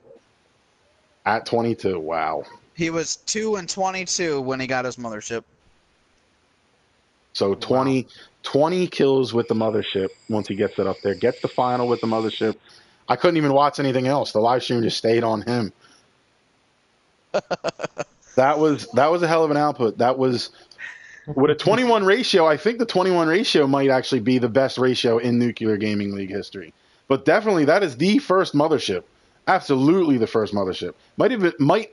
at 22. Wow. He was 2 and 22 when he got his mothership. So 20 kills with the mothership once he gets it up there. Gets the final with the mothership. I couldn't even watch anything else. The live stream just stayed on him. That was a hell of an output. That was with a 21 ratio. I think the 21 ratio might actually be the best ratio in Nuclear Gaming League history. But definitely that is the first mothership. Absolutely the first mothership. Might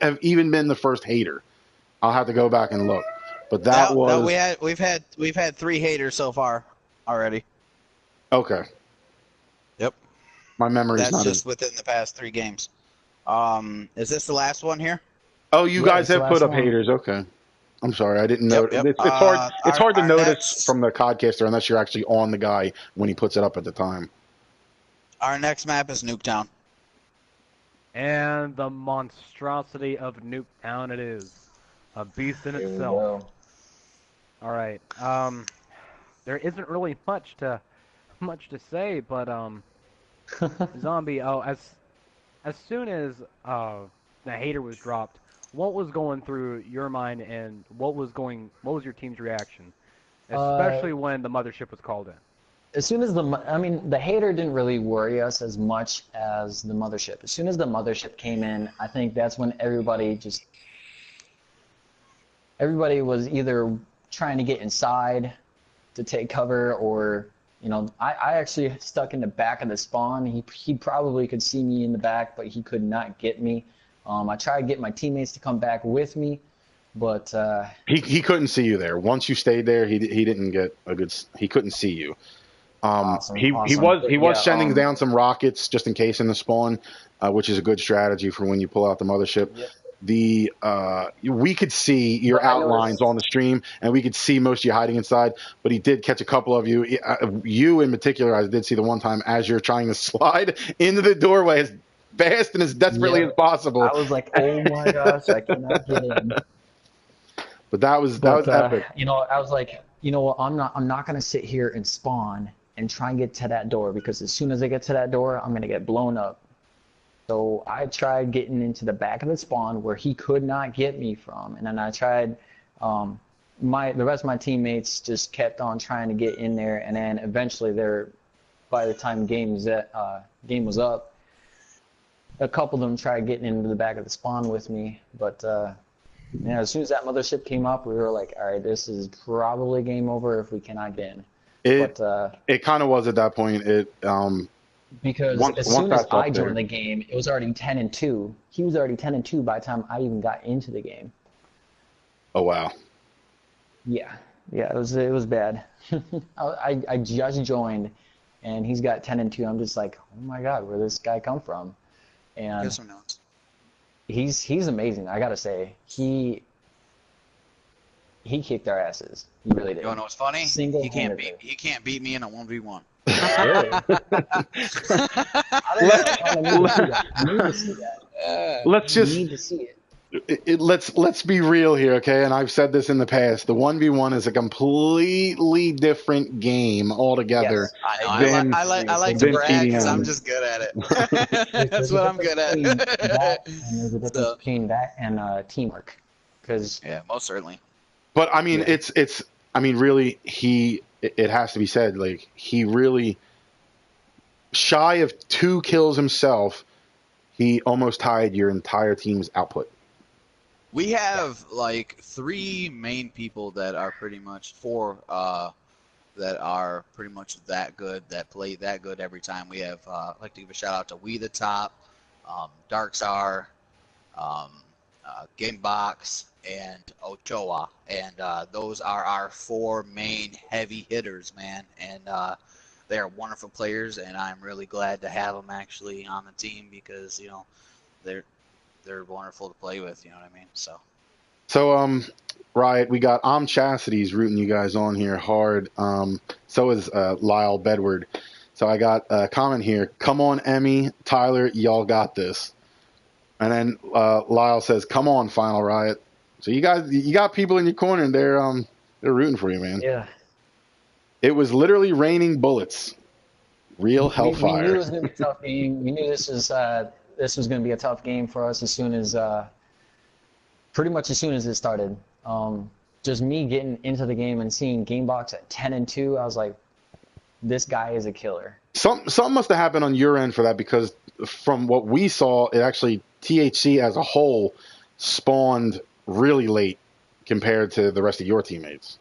have even been the first hater. I'll have to go back and look. But that was No, we've had 3 haters so far already. okay. Yep. My memory's That's not just within the past 3 games. Is this the last one here? Oh, you Yeah, guys it's the have put last up one. haters. Okay. I'm sorry, I didn't know. Yep. It's hard. It's hard to our notice next- from the codcaster unless you're actually on the guy when he puts it up at the time. Our next map is Nuketown. And the monstrosity of Nuketown it is. A beast in Here we itself. go. Alright. There isn't really much to say, but Zombie, as soon as the hater was dropped, what was going through your mind and what was your team's reaction? Especially when the mothership was called in. As soon as the hater didn't really worry us as much as the mothership. As soon as the mothership came in, I think that's when everybody was either trying to get inside to take cover, or I actually stuck in the back of the spawn. He probably could see me in the back, but he could not get me. I tried to get my teammates to come back with me, but He couldn't see you there. Once you stayed there, he didn't get a good. He couldn't see you. Awesome, he awesome. was Yeah, sending down some rockets just in case in the spawn, which is a good strategy for when you pull out the mothership. Yep. We could see your But I outlines noticed- on the stream, and we could see most of you hiding inside. But he did catch a couple of you. You in particular, I did see the one time as you're trying to slide into the doorway as fast and as desperately Yep. as possible. I was like, oh my gosh, I cannot get in. But that was epic. I was like, you know what? I'm not gonna sit here and spawn and try and get to that door, because as soon as I get to that door, I'm gonna get blown up. So I tried getting into the back of the spawn where he could not get me from, and then I tried. The rest of my teammates just kept on trying to get in there, and then eventually by the time game was up. A couple of them tried getting into the back of the spawn with me, but yeah, as soon as that mothership came up, we were like, all right, this is probably game over if we cannot get in. It kind of was at that point. Because once as soon as that's I up there. joined the game, it was already 10-2. He was already 10-2 by the time I even got into the game. Oh wow. Yeah, it was bad. I just joined, and he's got 10-2. I'm just like, oh my god, where did this guy come from? And Get some notes. he's amazing. I gotta say, he kicked our asses. He really did. You wanna know what's funny? He can't beat me in a 1v1. Really? I don't know. I need to see that. Let's just need to see it. let's be real here, okay? And I've said this in the past. The 1v1 is a completely different game altogether. Yes. I like to than brag because TDM. I'm just good at it. That's what I'm good at. There's a difference between that and teamwork. Yeah, most certainly. But I mean, Yeah. it's I mean, really, it has to be said, like, he really, shy of 2 kills himself, he almost tied your entire team's output. We have like 3 main people that are pretty much 4 that are pretty much that good, that play that good every time. We have I'd like to give a shout out to We the Top, Darkstar, Gamebox, and Ochoa, and those are our 4 main heavy hitters, man. And they are wonderful players, and I'm really glad to have them actually on the team because they're wonderful to play with. You know what I mean? So Riot, we got Chastity's rooting you guys on here hard. So is Lyle Bedward. So I got a comment here. Come on, Emmy, Tyler, y'all got this. And then Lyle says, "Come on, Final Riot." So you got people in your corner, and they're rooting for you, man. Yeah. It was literally raining bullets. Real hellfire. We knew it was going to be a tough game. We knew this was going to be a tough game for us pretty much as soon as it started. Just me getting into the game and seeing Gamebox at 10-2, I was like, this guy is a killer. Something must have happened on your end for that, because from what we saw, it actually, THC as a whole spawned really late compared to the rest of your teammates.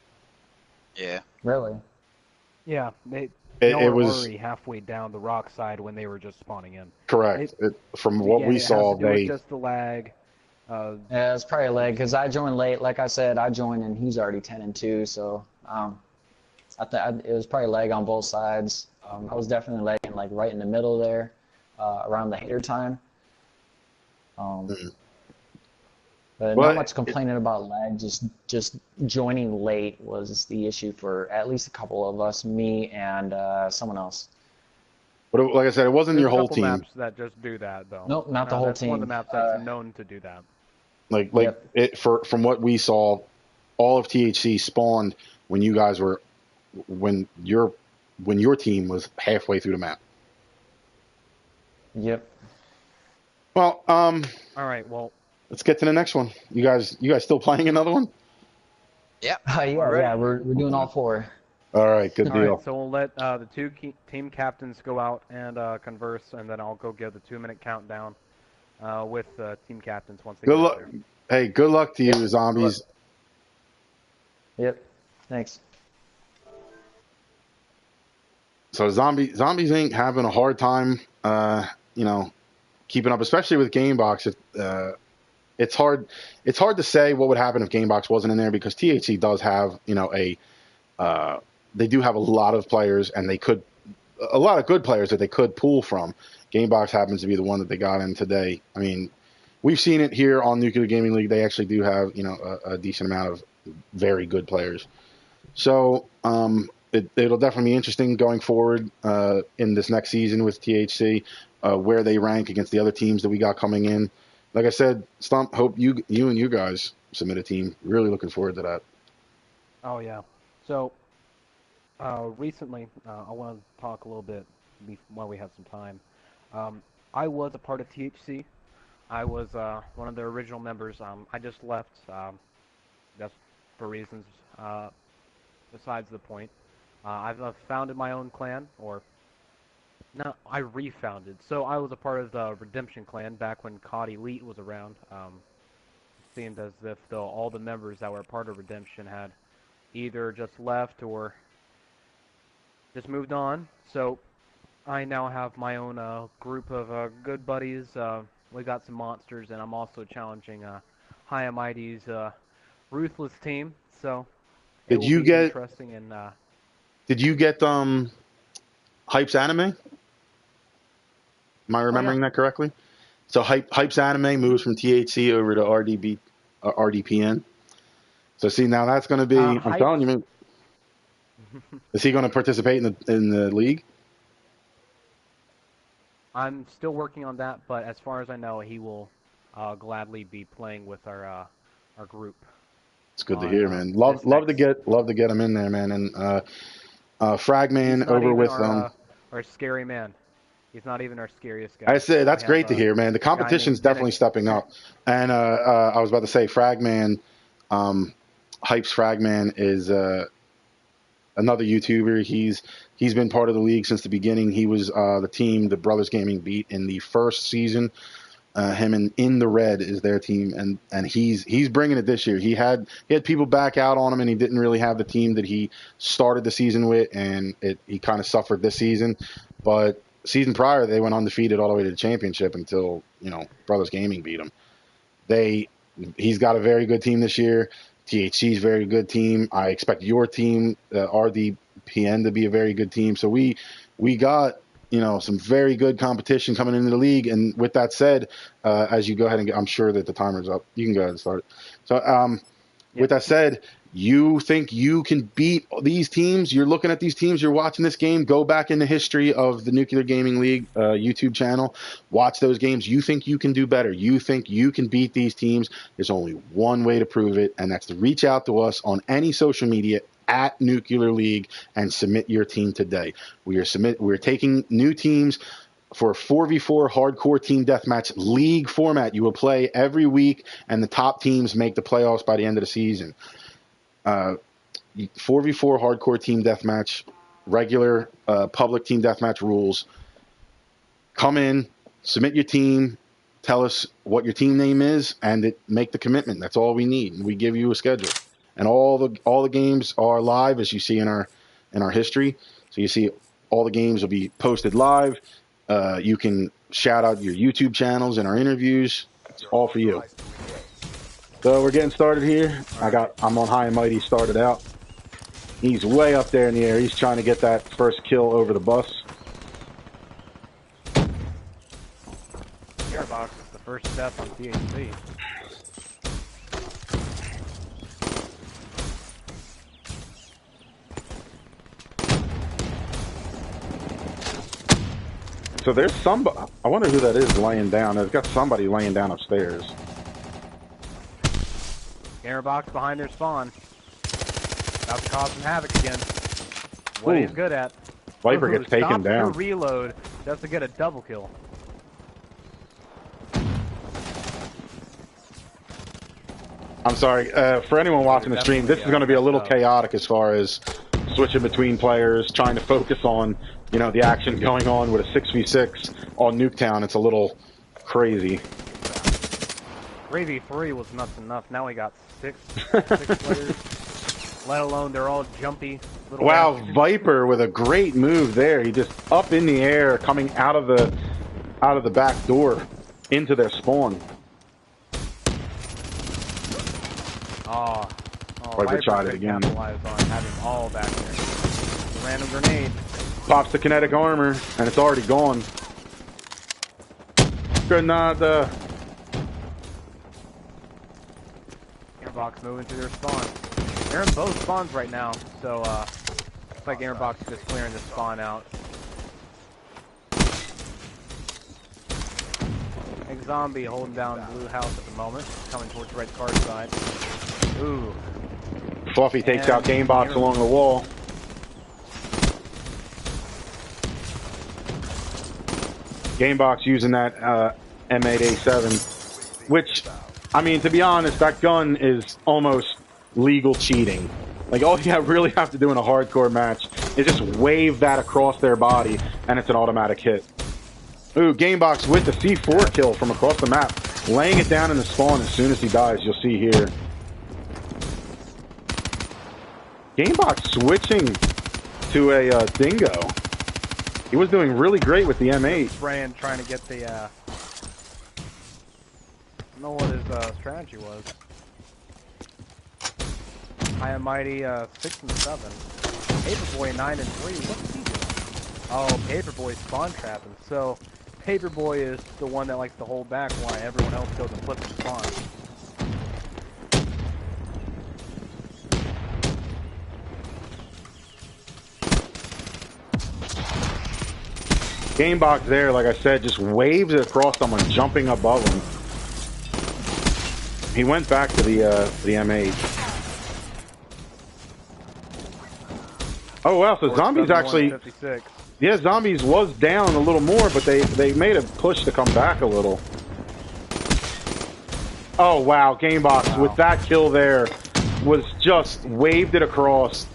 yeah. Really? Yeah, It were was already halfway down the rock side when they were just spawning in. correct. From what we saw, it was just the lag. Yeah, it's probably a leg because I joined late. Like I said, I joined and he's already 10-2, so it was probably leg on both sides. I was definitely lagging like right in the middle there, around the hater time. But not much complaining about lag. Just joining late was the issue for at least a couple of us, me and someone else. But like I said, it wasn't There's your a whole couple team. maps that just do that, though. Nope, not the whole that's team. One of the maps that's known to do that. Like Yep. from what we saw, all of THC spawned when you guys were when your team was halfway through the map. Yep. Well, All right, well, let's get to the next one. You guys still playing another one? Yep. We're doing all 4. All right, good all deal. right, so we'll let the 2 team captains go out and converse, and then I'll go give the 2-minute countdown with team captains once they Good get luck. there. Hey, good luck to you, zombies. Yep. Thanks. So zombies Inc. having a hard time, keeping up, especially with Gamebox. It's hard to say what would happen if Gamebox wasn't in there, because THC does have, they do have a lot of players, and a lot of good players that they could pull from. Gamebox happens to be the one that they got in today. I mean, we've seen it here on Nuclear Gaming League. They actually do have, a decent amount of very good players. So it'll definitely be interesting going forward in this next season with THC, where they rank against the other teams that we got coming in. Like I said, Stump, hope you and you guys submit a team. Really looking forward to that. Oh, yeah. So, recently, I want to talk a little bit while we have some time. I was a part of THC. I was one of their original members. I just left, just for reasons besides the point. I've founded my own clan, or No, I refounded. So I was a part of the Redemption Clan back when COD Elite was around. It seemed as if all the members that were part of Redemption had either just left or just moved on. So I now have my own group of good buddies. We got some monsters, and I'm also challenging High and Mighty's Ruthless team. So it Did will you be get interesting. And Hype's anime? Am I oh yeah, remembering that correctly? So Hype's anime moves from THC over to RDPN. So see, now that's going to be. I'm Hype. telling you, man, is he going to participate in the league? I'm still working on that, but as far as I know, he will gladly be playing with our group. It's good to On hear, man. this Love to next. get him in there, man. And He's Fragman not over even with our scary man. He's not even our scariest I guy. say I that's have great to hear, man. The a guy competition's named definitely Dennis. stepping up. And I was about to say, Fragman, Hype's Fragman is another YouTuber. He's been part of the league since the beginning. He was the team the Brothers Gaming beat in the first season. Him and In the Red is their team, and he's bringing it this year. He had people back out on him, and he didn't really have the team that he started the season with, and he kind of suffered this season. But season prior, they went undefeated all the way to the championship until Brothers Gaming beat him. He's got a very good team this year. THC's a very good team. I expect your team, RDPN, to be a very good team. So we got some very good competition coming into the league. And with that said, as you go ahead and I'm sure that the timer's up. You can go ahead and start it. So with that said, you think you can beat these teams? You're looking at these teams. You're watching this game. Go back in the history of the Nuclear Gaming League YouTube channel. Watch those games. You think you can do better. You think you can beat these teams. There's only one way to prove it, and that's to reach out to us on any social media at Nuclear League and submit your team today. We're taking new teams for a 4v4 hardcore team deathmatch league format. You will play every week, and the top teams make the playoffs by the end of the season. 4v4 hardcore team deathmatch, regular public team deathmatch rules. Come in, submit your team, tell us what your team name is, and make the commitment. That's all we need. We give you a schedule, and all the games are live, as you see in our history. So you see all the games will be posted live. You can shout out your YouTube channels and our interviews. It's all for you. So we're getting started here. I'm on High and Mighty started out. He's way up there in the air. He's trying to get that first kill over the bus. Airbox is the first step on THC. So there's somebody. I wonder who that is laying down. There's got somebody laying down upstairs. Airbox behind their spawn. About to cause some havoc again. What he's good at. Viper gets taken down. Reload just to get a double kill. I'm sorry. For anyone watching the stream, this is going to be a little chaotic as far as switching between players, trying to focus on the action going on with a 6v6 on Nuketown. It's a little crazy. 3v3 was nuts enough. Now we got six players. Let alone they're all jumpy. Wow, Viper with a great move there. He just up in the air, coming out of the back door into their spawn. Oh, Viper tried it again. Capitalized on having all back there. Random grenade. Pops the kinetic armor, and it's already gone. Grenada. Airbox moving to their spawn. They're in both spawns right now, so looks like Airbox is just clearing the spawn out. Xombie holding down blue house at the moment, coming towards red card side. Ooh. Fluffy takes out Gamebox along the wall. Gamebox using that M8A7, which, I mean, to be honest, that gun is almost legal cheating. Like, all you really have to do in a hardcore match It just waved that across their body, and it's an automatic hit. Ooh, Gamebox with the C4 kill from across the map. Laying it down in the spawn as soon as he dies, you'll see here. Gamebox switching to a Dingo. He was doing really great with the M8. Spraying, trying to get the, I don't know what his strategy was. High and Mighty 6 and 7. Paperboy 9 and 3. What's he doing? Oh, Paperboy spawn trapping. So Paperboy is the one that likes to hold back while everyone else goes and flips and spawn. Gamebox there, like I said, just waves it across someone, jumping above him. He went back to the M8. Oh wow, so Zombies actually, 56. yeah, Zombies was down a little more, but they made a push to come back a little. Oh wow, Gamebox with that kill there was just waved it across.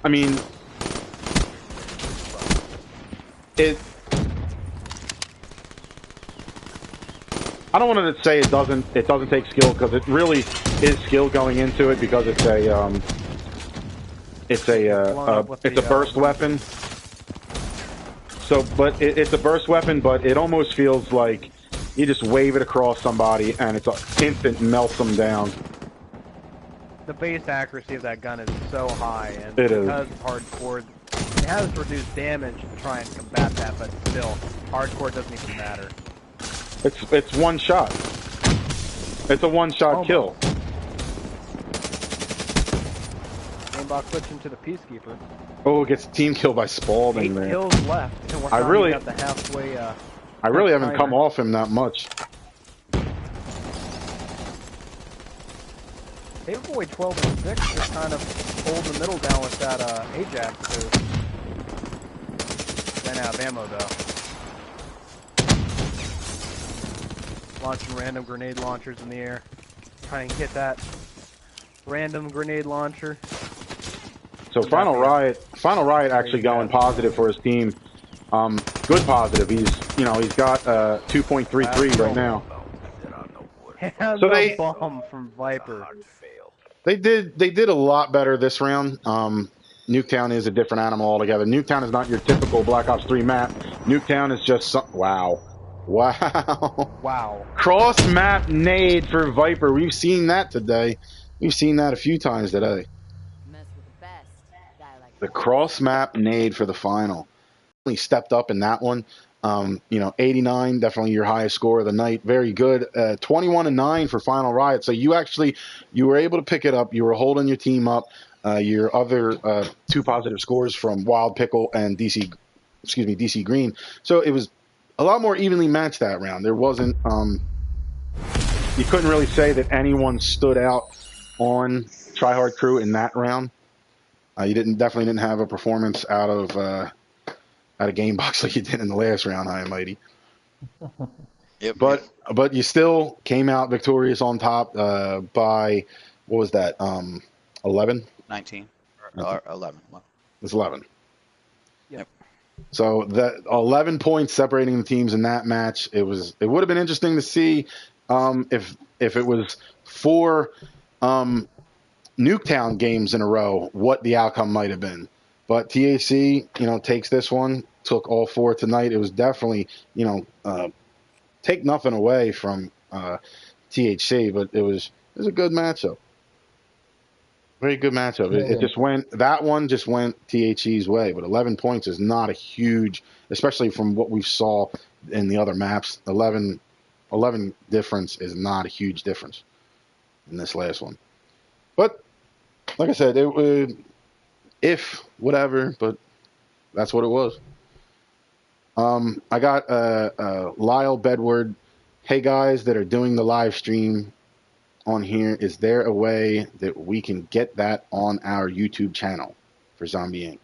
I mean, I don't want to say it doesn't take skill, because it really is skill going into it, because it's a burst weapon. So, but it's a burst weapon, but it almost feels like you just wave it across somebody and it's an instant melts them down. The base accuracy of that gun is so high, and It is. because of hardcore, it has reduced damage to try and combat that, but still, hardcore doesn't even matter. It's one shot. It's a one-shot kill. Gamebox switching to the Peacekeeper. Oh, it gets team killed by Spalding 8 there. kills left, and we're I really- at the halfway. I really haven't timer. come off him that much. Paperboy 12 and 6 is kind of holding the middle down with that Ajax too. Ran out of ammo though. Launching random grenade launchers in the air. Trying to hit that random grenade launcher. So Final Riot actually going positive for his team. Good positive. He's got 2.33 right now. And So the bomb from Viper. They did a lot better this round. Nuketown is a different animal altogether. Nuketown is not your typical Black Ops 3 map. Nuketown is just wow. Cross map nade for Viper. We've seen that today. We've seen that a few times today. The cross map nade for the final. He stepped up in that one. 89, definitely your highest score of the night. Very good. 21 and 9 for Final Riot. So you were able to pick it up. You were holding your team up. Your other 2 positive scores from Wild Pickle and DC Green. So it was a lot more evenly matched that round. There wasn't, you couldn't really say that anyone stood out on Tryhard Crew in that round. You definitely didn't have a performance out of Gamebox like you did in the last round, High and Mighty. Yep. But you still came out victorious on top by, what was that, 11? 19 or 11. It was 11. Yep. So that 11 points separating the teams in that match. It would have been interesting to see if it was 4 Nuketown games in a row, what the outcome might have been. But THC, takes this one, took all 4 tonight. It was definitely, take nothing away from THC, but it was a good matchup. Very good matchup. That one just went THC's way, but 11 points is not a huge, especially from what we saw in the other maps. 11 difference is not a huge difference in this last one. But like I said, it would, but that's what it was. I got Lyle Bedward. Hey guys that are doing the live stream on here, is there a way that we can get that on our YouTube channel for Xombie Inc?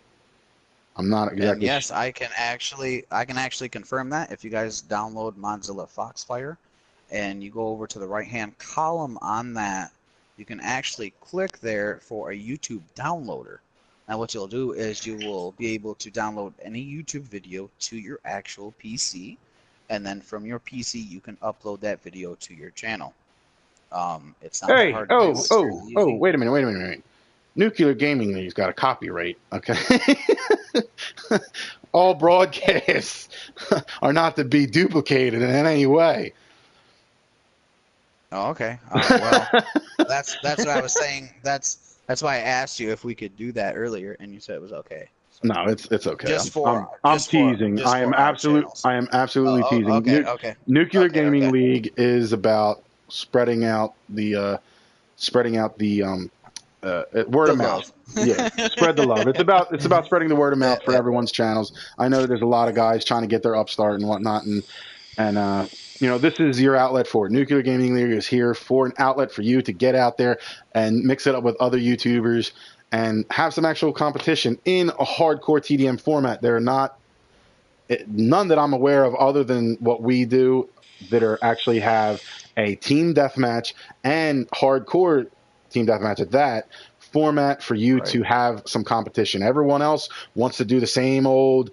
I'm not exactly. And yes, I can actually confirm that. If you guys download Mozilla Foxfire and you go over to the right-hand column on that, you can actually click there for a YouTube downloader. And what you'll do is you will be able to download any YouTube video to your actual PC, and then from your PC you can upload that video to your channel. It's not that Hey, hard to do. It's really easy. wait a minute. Nuclear Gaming League's got a copyright, okay? All broadcasts are not to be duplicated in any way. Oh, okay. Well, that's what I was saying. That's why I asked you if we could do that earlier, and you said it was okay. So, No, it's okay. just I'm teasing. I am absolutely Oh, teasing. okay, okay, Nuclear okay, Gaming okay. League is about spreading out the word The of mouth. love. Yeah, spread the love. It's about spreading the word of mouth for Yeah. everyone's channels. I know there's a lot of guys trying to get their upstart and whatnot, and you know, this is your outlet for it. Nuclear Gaming League is here for an outlet for you to get out there and mix it up with other YouTubers and have some actual competition in a hardcore TDM format. There are none that I'm aware of other than what we do that are actually have a team deathmatch and hardcore team deathmatch at that format for you to have some competition. Everyone else wants to do the same old,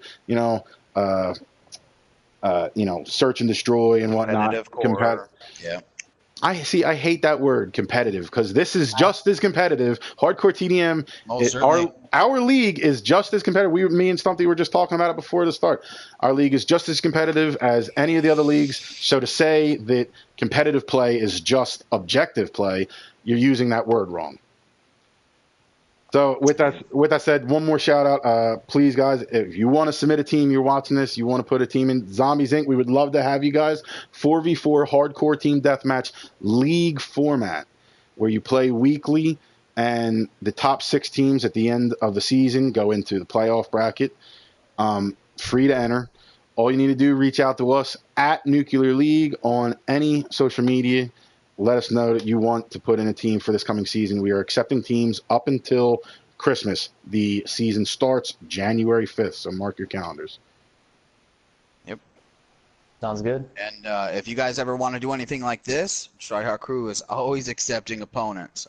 search and destroy and whatnot. Yeah. I hate that word, competitive, because this is just as competitive. Hardcore TDM, Most certainly. our league is just as competitive. Me and Stumpy were just talking about it before the start. Our league is just as competitive as any of the other leagues. So to say that competitive play is just objective play, you're using that word wrong. So with that said, one more shout out, please guys, if you want to submit a team, you're watching this, you want to put a team in Zombies Inc., we would love to have you guys. 4v4 hardcore team deathmatch league format where you play weekly and the top 6 teams at the end of the season go into the playoff bracket. Free to enter. All you need to do, reach out to us at Nuclear League on any social media. Let us know that you want to put in a team for this coming season. We are accepting teams up until Christmas. The season starts January 5th, so mark your calendars. Yep. Sounds good. And if you guys ever want to do anything like this, Tryhard Crew is always accepting opponents.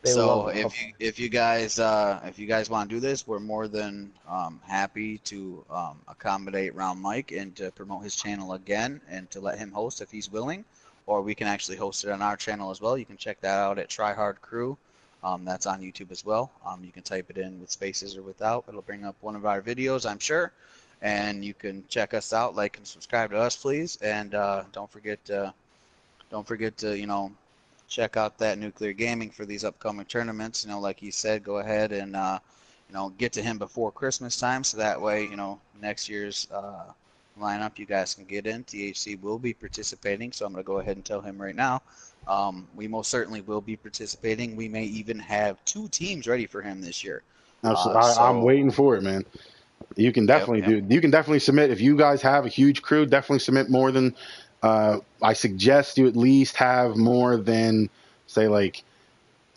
So if you guys want to do this, we're more than happy to accommodate Round Mike and to promote his channel again and to let him host if he's willing. Or we can actually host it on our channel as well. You can check that out at Tryhard Crew. That's on YouTube as well. You can type it in with spaces or without. It'll bring up one of our videos, I'm sure. And you can check us out, like and subscribe to us, please. And don't forget to check out that Nuclear Gaming for these upcoming tournaments. Like he said, go ahead and get to him before Christmas time, so that way next year's lineup you guys can get in. THC will be participating, so I'm going to go ahead and tell him right now. We most certainly will be participating. We may even have 2 teams ready for him this year. I'm waiting for it, man. You can definitely You can definitely submit. If you guys have a huge crew, definitely submit more than. I suggest you at least have more than, say, like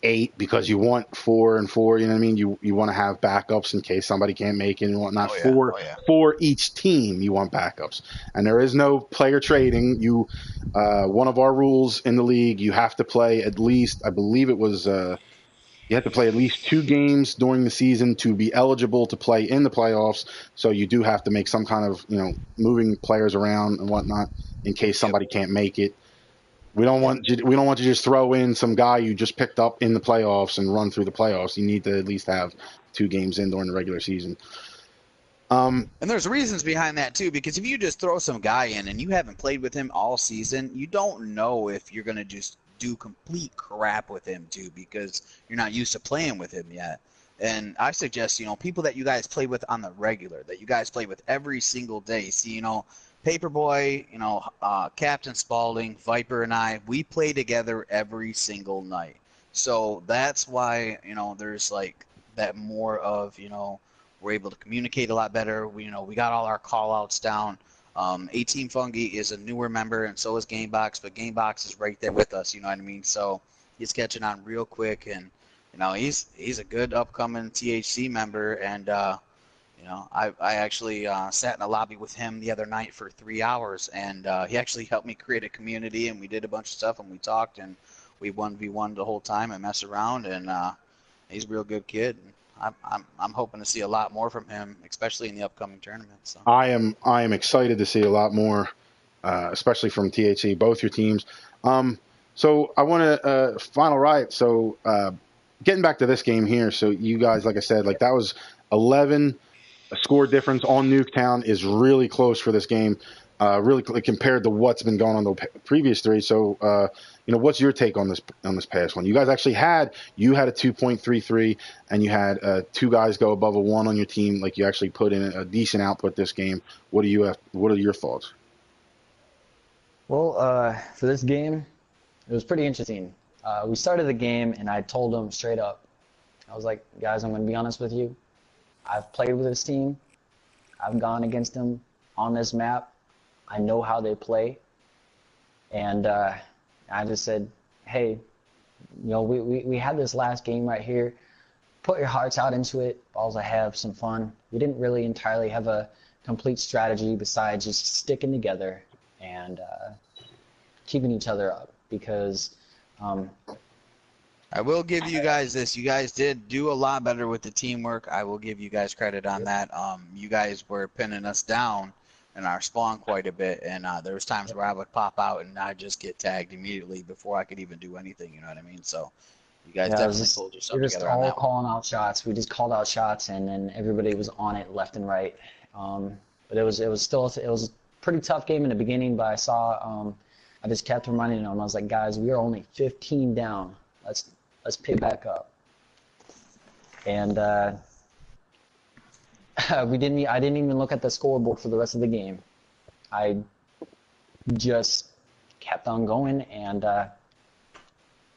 8, because you want 4 and 4. You know what I mean? You want to have backups in case somebody can't make it and whatnot. For each team, you want backups, and there is no player trading. One of our rules in the league, you have to play at least, I believe it was, you have to play at least 2 games during the season to be eligible to play in the playoffs. So you do have to make some kind of moving players around and whatnot in case somebody can't make it. We don't want you to just throw in some guy you just picked up in the playoffs and run through the playoffs. You need to at least have 2 games in during the regular season. And there's reasons behind that too, because if you just throw some guy in and you haven't played with him all season, you don't know if you're going to just do complete crap with him too, because you're not used to playing with him yet. And I suggest, people that you guys play with on the regular, that you guys play with every single day. See, Paperboy, Captain Spaulding, Viper, and I, we play together every single night. So that's why, there's like that more of, we're able to communicate a lot better. We got all our call outs down. A-Team Fungi is a newer member, and so is Gamebox, but Gamebox is right there with us, you know what I mean? So he's catching on real quick, and, he's a good upcoming THC member, and, I actually sat in a lobby with him the other night for 3 hours, and he actually helped me create a community, and we did a bunch of stuff, and we talked, and we 1v1 the whole time and messed around, and he's a real good kid. I'm hoping to see a lot more from him, especially in the upcoming tournament. So I am excited to see a lot more, especially from THC, both your teams. So I want to final right. So getting back to this game here. So you guys, like I said, like that was 11. A score difference on Nuketown is really close for this game, compared to what's been going on the previous three. So, what's your take on this past one? You guys actually had a 2.33, and you had two guys go above a 1 on your team. Like you actually put in a decent output this game. What are your thoughts? Well, for this game, it was pretty interesting. We started the game, and I told them straight up, I was like, guys, I'm going to be honest with you. I've played with this team. I've gone against them on this map. I know how they play. And I just said, hey, we had this last game right here. Put your hearts out into it. Balls I have some fun. We didn't really entirely have a complete strategy besides just sticking together and keeping each other up because I will give you guys this. You guys did do a lot better with the teamwork. I will give you guys credit on that. You guys were pinning us down in our spawn quite a bit, and there was times where I would pop out and I'd just get tagged immediately before I could even do anything. You know what I mean? So you guys definitely pulled yourself together on that. We're just all calling out shots. We just called out shots, and then everybody was on it left and right. But it was a pretty tough game in the beginning. But I saw I just kept reminding them. I was like, guys, we are only 15 down. Let's pick back up. And I didn't even look at the scoreboard for the rest of the game. I just kept on going, and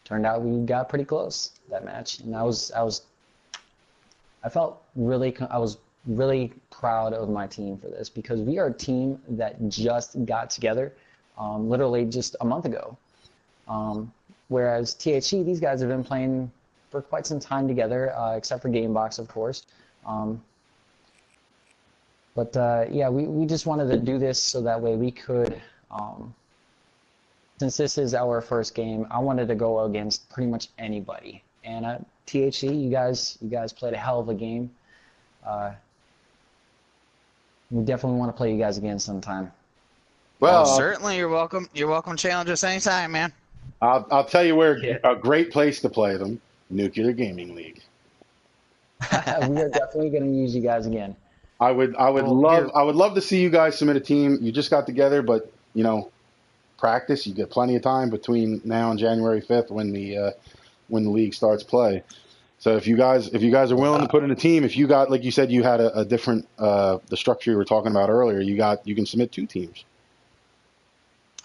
turned out we got pretty close that match. And I was really proud of my team for this because we are a team that just got together, literally just a month ago. Whereas THC, these guys have been playing for quite some time together, except for Gamebox, of course. Yeah, we just wanted to do this so that way we could, since this is our first game, I wanted to go against pretty much anybody. And THC, you guys played a hell of a game. We definitely want to play you guys again sometime. Well, certainly you're welcome. You're welcome to challenge us anytime, man. I'll tell you where a great place to play them, Nuclear Gaming League. We are definitely going to use you guys again. I would love to see you guys submit a team. You just got together, but practice. You get plenty of time between now and January 5th when the league starts play. So if you guys are willing to put in a team, if you got, like you said, you had a different the structure you were talking about earlier, you can submit 2 teams.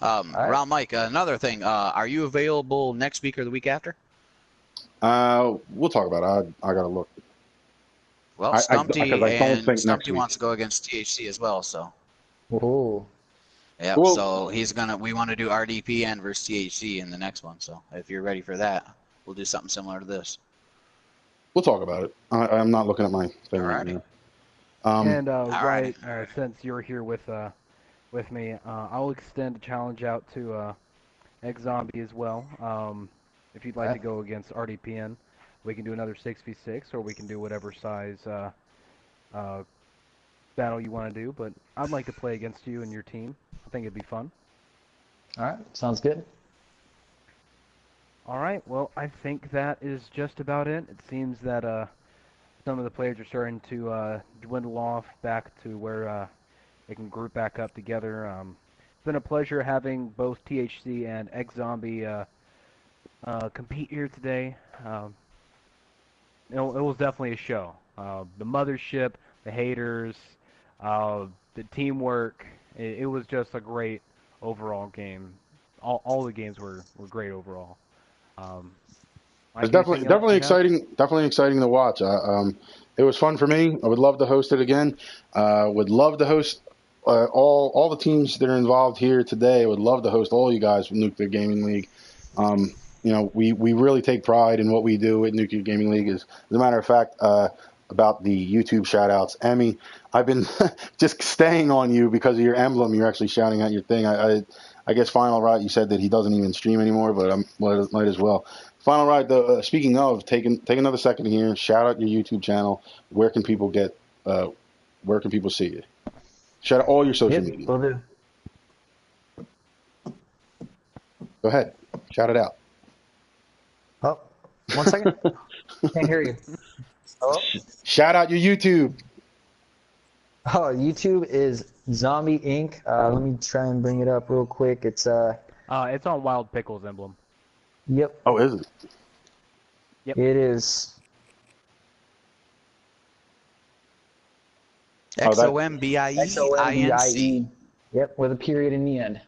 Right. Round Mike, another thing, are you available next week or the week after? We'll talk about it. I gotta look. Well, Stumpy wants to go against THC as well, so. Ooh. Yeah, cool. So we want to do RDPN versus THC in the next one. So if you're ready for that, we'll do something similar to this. We'll talk about it. I'm not looking at my thing right now. Right, since you're here with me, I'll extend a challenge out to XOMB as well. If you'd like to go against RDPN, we can do another 6v6, or we can do whatever size battle you want to do. But I'd like to play against you and your team. I think it'd be fun. All right, sounds good. All right, well, I think that is just about it. It seems that some of the players are starting to dwindle off back to where they can group back up together. It's been a pleasure having both THC and XOMB compete here today. It was definitely a show. The mothership, the haters, the teamwork. It was just a great overall game. All the games were great overall. It's definitely exciting. Definitely exciting to watch. It was fun for me. I would love to host it again. Would love to host all the teams that are involved here today. I would love to host all you guys from Nuclear Gaming League. We really take pride in what we do at Nuclear Gaming League. As a matter of fact, about the YouTube shout-outs, Emmy, I've been just staying on you because of your emblem. You're actually shouting out your thing. I guess Final Right, you said that he doesn't even stream anymore, but I might as well. Final ride though. Speaking of, take another second here. Shout out your YouTube channel. Where can people where can people see you? Shout out all your social media. Will do. Go ahead. Shout it out. Oh, 1 second. Can't hear you. Hello? Shout out your YouTube. Oh, YouTube is Xombie Inc. Let me try and bring it up real quick. It's on Wild Pickles emblem. Yep. Oh, is it? Yep. It is. XOMBIEINC. Yep, with a period in the end.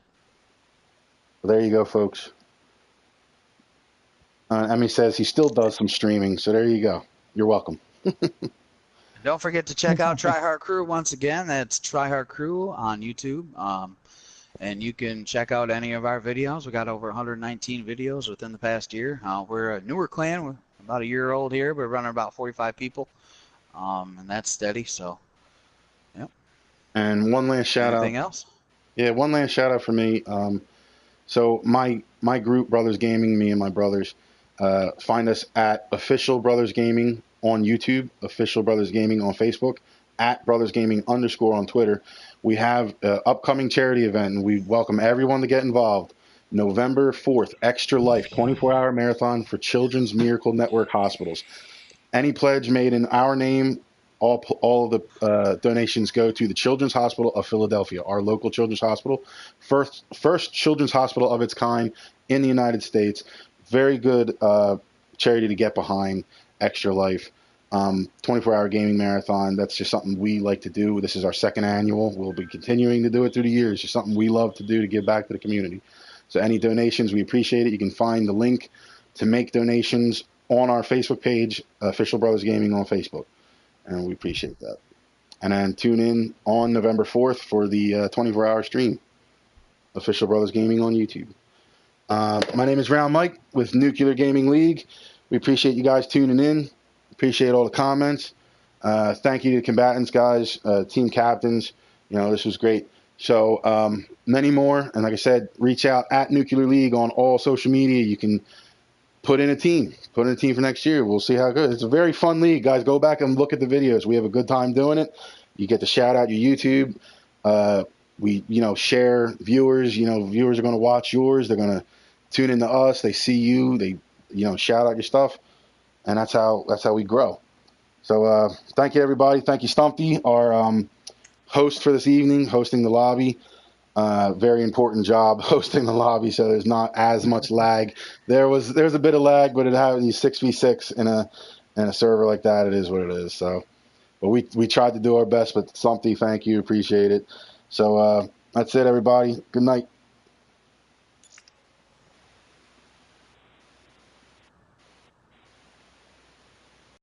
Well, there you go, folks. Emmy says he still does some streaming, so there you go. You're welcome. Don't forget to check out Try Hard Crew once again. That's Try Hard Crew on YouTube. And you can check out any of our videos. We got over 119 videos within the past year. We're a newer clan. We're about a year old here. We're running about 45 people. And that's steady, so, yep. And one last shout out. Anything else? Yeah, one last shout out for me. So my group, Brothers Gaming, me and my brothers, find us at Official Brothers Gaming on YouTube, Official Brothers Gaming on Facebook, at Brothers Gaming _ on Twitter. We have an upcoming charity event, and we welcome everyone to get involved. November 4th, Extra Life, 24-hour marathon for Children's Miracle Network hospitals. Any pledge made in our name, all of the donations go to the Children's Hospital of Philadelphia, our local children's hospital. First children's hospital of its kind in the United States. Very good charity to get behind, Extra Life. 24-hour gaming marathon. That's just something we like to do. This is our second annual. We'll be continuing to do it through the years. Just something we love to do to give back to the community. So any donations, we appreciate it. You can find the link to make donations on our Facebook page, Official Brothers Gaming on Facebook. And we appreciate that. And then tune in on November 4th for the 24-hour stream, Official Brothers Gaming on YouTube. My name is Round Mike with Nuclear Gaming League. We appreciate you guys tuning in. Appreciate all the comments. Thank you to combatants, guys, team captains. This was great. So many more. And like I said, reach out at Nuclear League on all social media. You can put in a team for next year. We'll see how it goes. It's a very fun league, guys. Go back and look at the videos. We have a good time doing it. You get to shout out your YouTube. We, share viewers. Viewers are going to watch yours. They're going to tune into us. They see you. They, shout out your stuff. And that's how we grow. So thank you, everybody. Thank you, Stumpy, our host for this evening, hosting the lobby. Very important job hosting the lobby, so there's not as much lag. There's a bit of lag, but it having 6v6 in a server like that, it is what it is. So, but we tried to do our best. But Stumpy, thank you, appreciate it. So that's it, everybody. Good night.